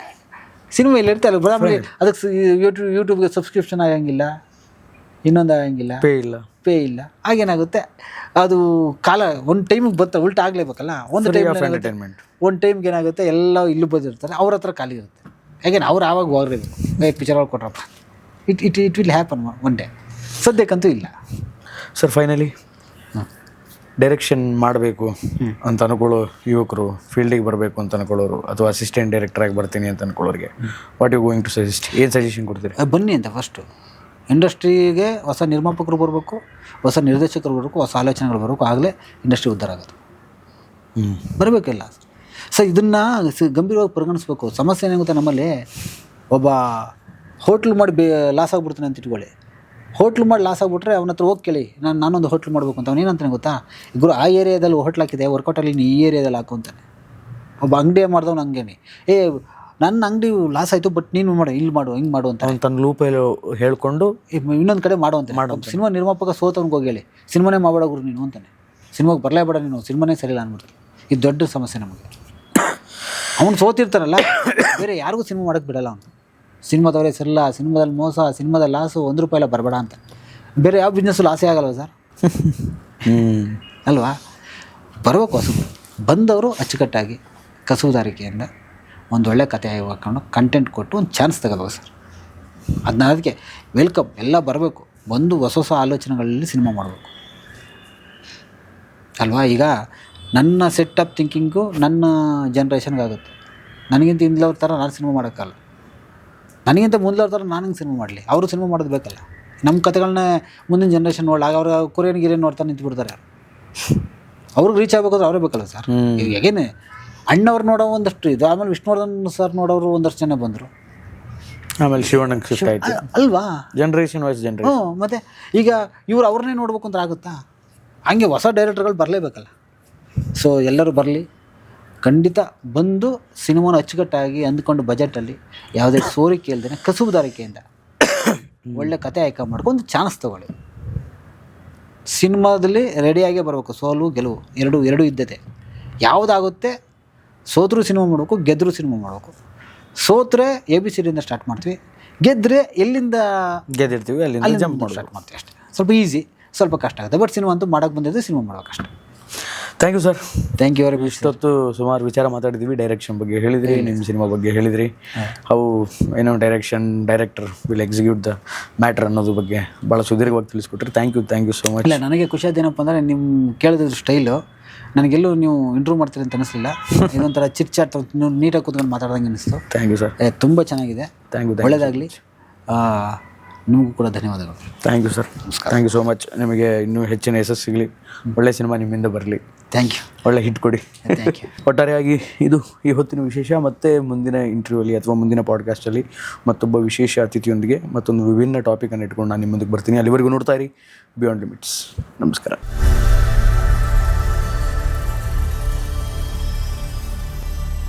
ಸಿನಿಮಾ ಇಲ್ಲಿ ಇರುತ್ತೆ. ಅಲ್ಲಿ ಬರಾಮಲ್ಲಿ ಅದಕ್ಕೆ ಯೂಟ್ಯೂಬ್ಗೆ ಸಬ್ಸ್ಕ್ರಿಪ್ಷನ್ ಆಗಂಗಿಲ್ಲ, ಇನ್ನೊಂದು ಆಗಂಗಿಲ್ಲ, ಪೇ ಇಲ್ಲ. ಆಗೇನಾಗುತ್ತೆ, ಅದು ಕಾಲ ಒಂದು ಟೈಮಿಗೆ ಬರ್ತಾರೆ, ಉಲ್ಟಾ ಆಗಲೇಬೇಕಲ್ಲ. ಒಂದು ಟೈಮ್ಗೆ ಏನಾಗುತ್ತೆ, ಎಲ್ಲ ಇಲ್ಲೂ ಬಂದಿರ್ತಾರೆ, ಅವ್ರ ಹತ್ರ ಖಾಲಿ ಇರುತ್ತೆ. ಯಾಕೆಂದ್ರೆ ಅವ್ರು ಆವಾಗ ಹೋಗ್ಬೇಕು, ಪಿಕ್ಚರ್ ಕೊಟ್ರಪ್ಪ, it will happen one day. ಸದ್ಯಕ್ಕಂತೂ ಇಲ್ಲ ಸರ್. ಫೈನಲಿ ಡೈರೆಕ್ಷನ್ ಮಾಡಬೇಕು ಅಂತ ಅನ್ಕೊಳ್ಳೋ ಯುವಕರು, ಫೀಲ್ಡಿಗೆ ಬರಬೇಕು ಅಂತ ಅನ್ಕೊಳ್ಳೋರು, ಅಥವಾ ಅಸಿಸ್ಟೆಂಟ್ ಡೈರೆಕ್ಟರಾಗಿ ಬರ್ತೀನಿ ಅಂತ ಅನ್ಕೊಳ್ಳೋರಿಗೆ what you going to suggest? ಏನು ಸಜೆಷನ್ ಕೊಡ್ತೀರಿ? ಬನ್ನಿ ಅಂತ. ಫಸ್ಟು ಇಂಡಸ್ಟ್ರಿಗೆ ಹೊಸ ನಿರ್ಮಾಪಕರು ಬರಬೇಕು, ಹೊಸ ನಿರ್ದೇಶಕರು ಬರಬೇಕು, ಹೊಸ ಆಲೋಚನೆಗಳು ಬರಬೇಕು. ಆಗಲೇ ಇಂಡಸ್ಟ್ರಿ ಉದ್ಧಾರ ಆಗೋದು. ಬರಬೇಕಿಲ್ಲ ಸರ್. ಇದನ್ನು ಗಂಭೀರವಾಗಿ ಪರಿಗಣಿಸ್ಬೇಕು. ಸಮಸ್ಯೆ ಏನಾಗುತ್ತೆ ನಮ್ಮಲ್ಲಿ, ಒಬ್ಬ ಹೋಟ್ಲ್ ಮಾಡಿ ಲಾಸ್ ಆಗಿಬಿಡ್ತಾನೆ ಅಂತ ಇಟ್ಕೊಳ್ಳಿ. ಹೋಟ್ಲ್ ಮಾಡಿ ಲಾಸ್ ಆಗಿಬಿಟ್ರೆ ಅವನ ಹತ್ರ ಹೋಗಿ ಕೇಳಿ, ನಾನೊಂದು ಹೋಟ್ಲ್ ಮಾಡಬೇಕು ಅಂತ. ಅವ್ನು ಏನಂತಾನೆ ಗೊತ್ತಾ, ಗುರು ಆ ಏರಿಯಾದಲ್ಲಿ ಹೋಟ್ಲ್ ಹಾಕಿದೆ, ವರ್ಕೌಟಲ್ಲಿ ನೀನು ಈ ಏರಿಯಾದಲ್ಲಿ ಹಾಕು ಅಂತಾನೆ. ಒಬ್ಬ ಅಂಗಡಿ ಮಾಡಿದವ್ನು ಹಂಗೇನೆ, ನನ್ನ ಅಂಗಡಿ ಲಾಸ್ ಆಯಿತು, ಬಟ್ ನೀನು ಮಾಡು, ಇಲ್ಲಿ ಮಾಡು, ಹಿಂಗೆ ಮಾಡು ಅಂತ ತನ್ನ ಲೂಪಲ್ಲಿ ಹೇಳ್ಕೊಂಡು ಇನ್ನೊಂದು ಕಡೆ ಮಾಡುವಂತೆ. ಸಿನಿಮಾ ನಿರ್ಮಾಪಕ ಸೋತವ್ನಿಗೆ ಹೋಗಿ ಹೇಳಿ, ಸಿನಿಮಾನೇ ಮಾಡಬೇಡ ಗುರು ನೀನು ಅಂತಾನೆ. ಸಿನಿಮಾಗೆ ಬರಲೇಬೇಡ ನೀನು, ಸಿನಿಮಾನೇ ಸರಿಯಿಲ್ಲ ಅಂದ್ಬಿಡ್ತು. ಇದು ದೊಡ್ಡ ಸಮಸ್ಯೆ ನಮಗೆ. ಅವ್ನು ಸೋತಿರ್ತಾರಲ್ಲ, ಬೇರೆ ಯಾರಿಗೂ ಸಿನಿಮಾ ಮಾಡೋಕ್ಕೆ ಬಿಡಲ್ಲ ಅವನು. ಸಿನಿಮಾದವರೇ ಸರಿಲ್ಲ, ಸಿನಿಮಾದಲ್ಲಿ ಮೋಸ, ಸಿನಿಮಾದಲ್ಲಿ ಲಾಸು, ₹1 ಬರಬೇಡ ಅಂತ. ಬೇರೆ ಯಾವ ಬಿಸ್ನೆಸ್ಸು ಲಾಸೇ ಆಗಲ್ವ ಸರ್? ಅಲ್ವಾ? ಬರಬೇಕು ಹೊಸದು. ಬಂದವರು ಅಚ್ಚುಕಟ್ಟಾಗಿ ಕಸುವುದಾರಿಕೆಯಿಂದ ಒಂದೊಳ್ಳೆ ಕಥೆ ಹಾಕೊಂಡು ಕಂಟೆಂಟ್ ಕೊಟ್ಟು ಒಂದು ಚಾನ್ಸ್ ತಗೋಬೇಕು ಸರ್. ಅದಕ್ಕೆ ವೆಲ್ಕಮ್. ಎಲ್ಲ ಬರಬೇಕು, ಬಂದು ಹೊಸ ಆಲೋಚನೆಗಳಲ್ಲಿ ಸಿನಿಮಾ ಮಾಡಬೇಕು ಅಲ್ವಾ? ಈಗ ನನ್ನ ಸೆಟ್ ಆಫ್ ಥಿಂಕಿಂಗು ನನ್ನ ಜನ್ರೇಷನ್ಗಾಗುತ್ತೆ. ನನಗಿಂತ ಹಿಂದ್ಲವ್ರ ಥರ ನಾನು ಸಿನಿಮಾ ಮಾಡೋಕ್ಕಲ್ಲ, ನನಗಿಂತ ಮುಂದ್ಲವ್ರ ಥರ ನಾನು ಸಿನಿಮಾ ಮಾಡಲಿ. ಅವರು ಸಿನಿಮಾ ಮಾಡೋದು ಬೇಕಲ್ಲ. ನಮ್ಮ ಕತೆಗಳನ್ನ ಮುಂದಿನ ಜನ್ರೇಷನ್ ನೋಡಲಾಗ ಅವ್ರು ಕೊರಿಯನ್ ನೋಡ್ತಾ ನಿಂತ್ಬಿಡ್ತಾರೆ. ಅವ್ರಿಗೆ ರೀಚ್ ಆಗಬೇಕಾದ್ರೆ ಅವರೇ ಬೇಕಲ್ಲ ಸರ್. ಈಗ ಹೇಗೇನೆ ಅಣ್ಣವ್ರು ನೋಡೋ ಒಂದಷ್ಟು ಇದು, ಆಮೇಲೆ ವಿಷ್ಣುವರ್ಧನ್ ಸರ್ ನೋಡೋರು ಒಂದಷ್ಟು ಜನ ಬಂದರು, ಆಮೇಲೆ ಶಿವಣ್ಣಂಗೆ ಶಿಫ್ಟ್ ಆಯಿತು ಅಲ್ವಾ? Generation wise generation. ಮತ್ತು ಈಗ ಇವ್ರು ಅವ್ರನ್ನೇ ನೋಡ್ಬೇಕು ಅಂತ ಆಗುತ್ತಾ? ಹಂಗೆ ಹೊಸ ಡೈರೆಕ್ಟರ್ಗಳು ಬರಲೇಬೇಕಲ್ಲ. ಸೊ ಎಲ್ಲರೂ ಬರಲಿ, ಖಂಡಿತ ಬಂದು ಸಿನಿಮಾನ ಅಚ್ಚುಕಟ್ಟಾಗಿ ಅಂದ್ಕೊಂಡು ಬಜೆಟಲ್ಲಿ ಯಾವುದೇ ಸೋರಿಕೆ ಇಲ್ದೇನೆ ಕಸುಬುದಾರಿಕೆಯಿಂದ ಒಳ್ಳೆ ಕತೆ ಆಯ್ಕೆ ಮಾಡ್ಕೊಂಡು ಚಾನ್ಸ್ ತೊಗೊಳ್ಳಿ. ಸಿನಿಮಾದಲ್ಲಿ ರೆಡಿಯಾಗೇ ಬರಬೇಕು. ಸೋಲು ಗೆಲುವು ಎರಡೂ ಇದ್ದತೆ. ಯಾವುದಾಗುತ್ತೆ, ಸೋತರೂ ಸಿನಿಮಾ ಮಾಡಬೇಕು, ಗೆದ್ದರೂ ಸಿನಿಮಾ ಮಾಡಬೇಕು. ಸೋತ್ರೆ ABCD ಸ್ಟಾರ್ಟ್ ಮಾಡ್ತೀವಿ, ಗೆದ್ದರೆ ಎಲ್ಲಿಂದ ಗೆದ್ದಿರ್ತೀವಿ ಅಲ್ಲಿಂದ ಜಂಪ್ ಸ್ಟಾರ್ಟ್ ಮಾಡ್ತೀವಿ ಅಷ್ಟೇ. ಸ್ವಲ್ಪ ಈಸಿ, ಸ್ವಲ್ಪ ಕಷ್ಟ ಆಗುತ್ತೆ, ಬಟ್ ಸಿನಿಮಾ ಅಂತೂ ಮಾಡೋಕ್ಕೆ ಬಂದಿದ್ದರೆ ಸಿನಿಮಾ ಮಾಡೋಕ್ಕಷ್ಟೇ. Thank you sir. Thank you very much. ಇಷ್ಟೊತ್ತು ಸುಮಾರು ವಿಚಾರ ಮಾತಾಡಿದ್ವಿ. ಡೈರೆಕ್ಷನ್ ಬಗ್ಗೆ ಹೇಳಿದ್ರಿ, ನಿಮ್ಮ ಸಿನಿಮಾ ಬಗ್ಗೆ ಹೇಳಿದ್ರಿ, ಹೌ ಏನೋ director will execute the matter ಅನ್ನೋದ್ರ ಬಗ್ಗೆ ಭಾಳ ಸುದೀರ್ಘವಾಗಿ ತಿಳಿಸ್ಕೊಟ್ರಿ. Thank you so much. ಇಲ್ಲ, ನನಗೆ ಖುಷಿಯಾದೇನಪ್ಪ ಅಂದರೆ ನಿಮ್ಮ ಕೇಳಿದ್ರ ಸ್ಟೈಲು ನನಗೆಲ್ಲೂ ನೀವು ಇಂಟ್ರೂವ್ ಮಾಡ್ತೀರಿ ಅಂತ ಅನಿಸ್ಲಿಲ್ಲ. ಇದೊಂಥರ ಚಿಟ್ ಚಾಟ್ ನೀವು ನೀಟಾಗಿ ಕೂತ್ಕೊಂಡು ಮಾತಾಡ್ದಂಗೆ ಅನಿಸ್ತು. Thank you sir. ತುಂಬ ಚೆನ್ನಾಗಿದೆ. ಒಳ್ಳೆಯದಾಗಲಿ. ನಿಮಗೂ ಕೂಡ ಧನ್ಯವಾದಗಳು. Thank you sir. Thank you so much. ನಿಮಗೆ ಇನ್ನೂ ಹೆಚ್ಚಿನ ಯಶಸ್ಸು ಸಿಗಲಿ, ಒಳ್ಳೆ ಸಿನಿಮಾ ನಿಮ್ಮಿಂದ ಬರಲಿ. Thank you. ಒಳ್ಳೆ ಹಿಟ್ ಕೊಡಿ. Thank you. ಒಟ್ಟಾರೆಯಾಗಿ ಇದು ಈ ಹೊತ್ತಿನ ವಿಶೇಷ. ಮತ್ತೆ ಮುಂದಿನ ಇಂಟರ್ವ್ಯೂಲಿ ಅಥವಾ ಮುಂದಿನ ಪಾಡ್ಕಾಸ್ಟಲ್ಲಿ ಮತ್ತೊಬ್ಬ ವಿಶೇಷ ಅತಿಥಿಯೊಂದಿಗೆ ಮತ್ತೊಂದು ವಿಭಿನ್ನ ಟಾಪಿಕನ್ನು ಇಟ್ಕೊಂಡು ನಾನು ನಿಮ್ಮ ಮುಂದಕ್ಕೆ ಬರ್ತೀನಿ. ಅಲ್ಲಿವರೆಗೂ ನೋಡ್ತಾ ಇರಿ ಬಿಯಾಂಡ್ ಲಿಮಿಟ್ಸ್. ನಮಸ್ಕಾರ.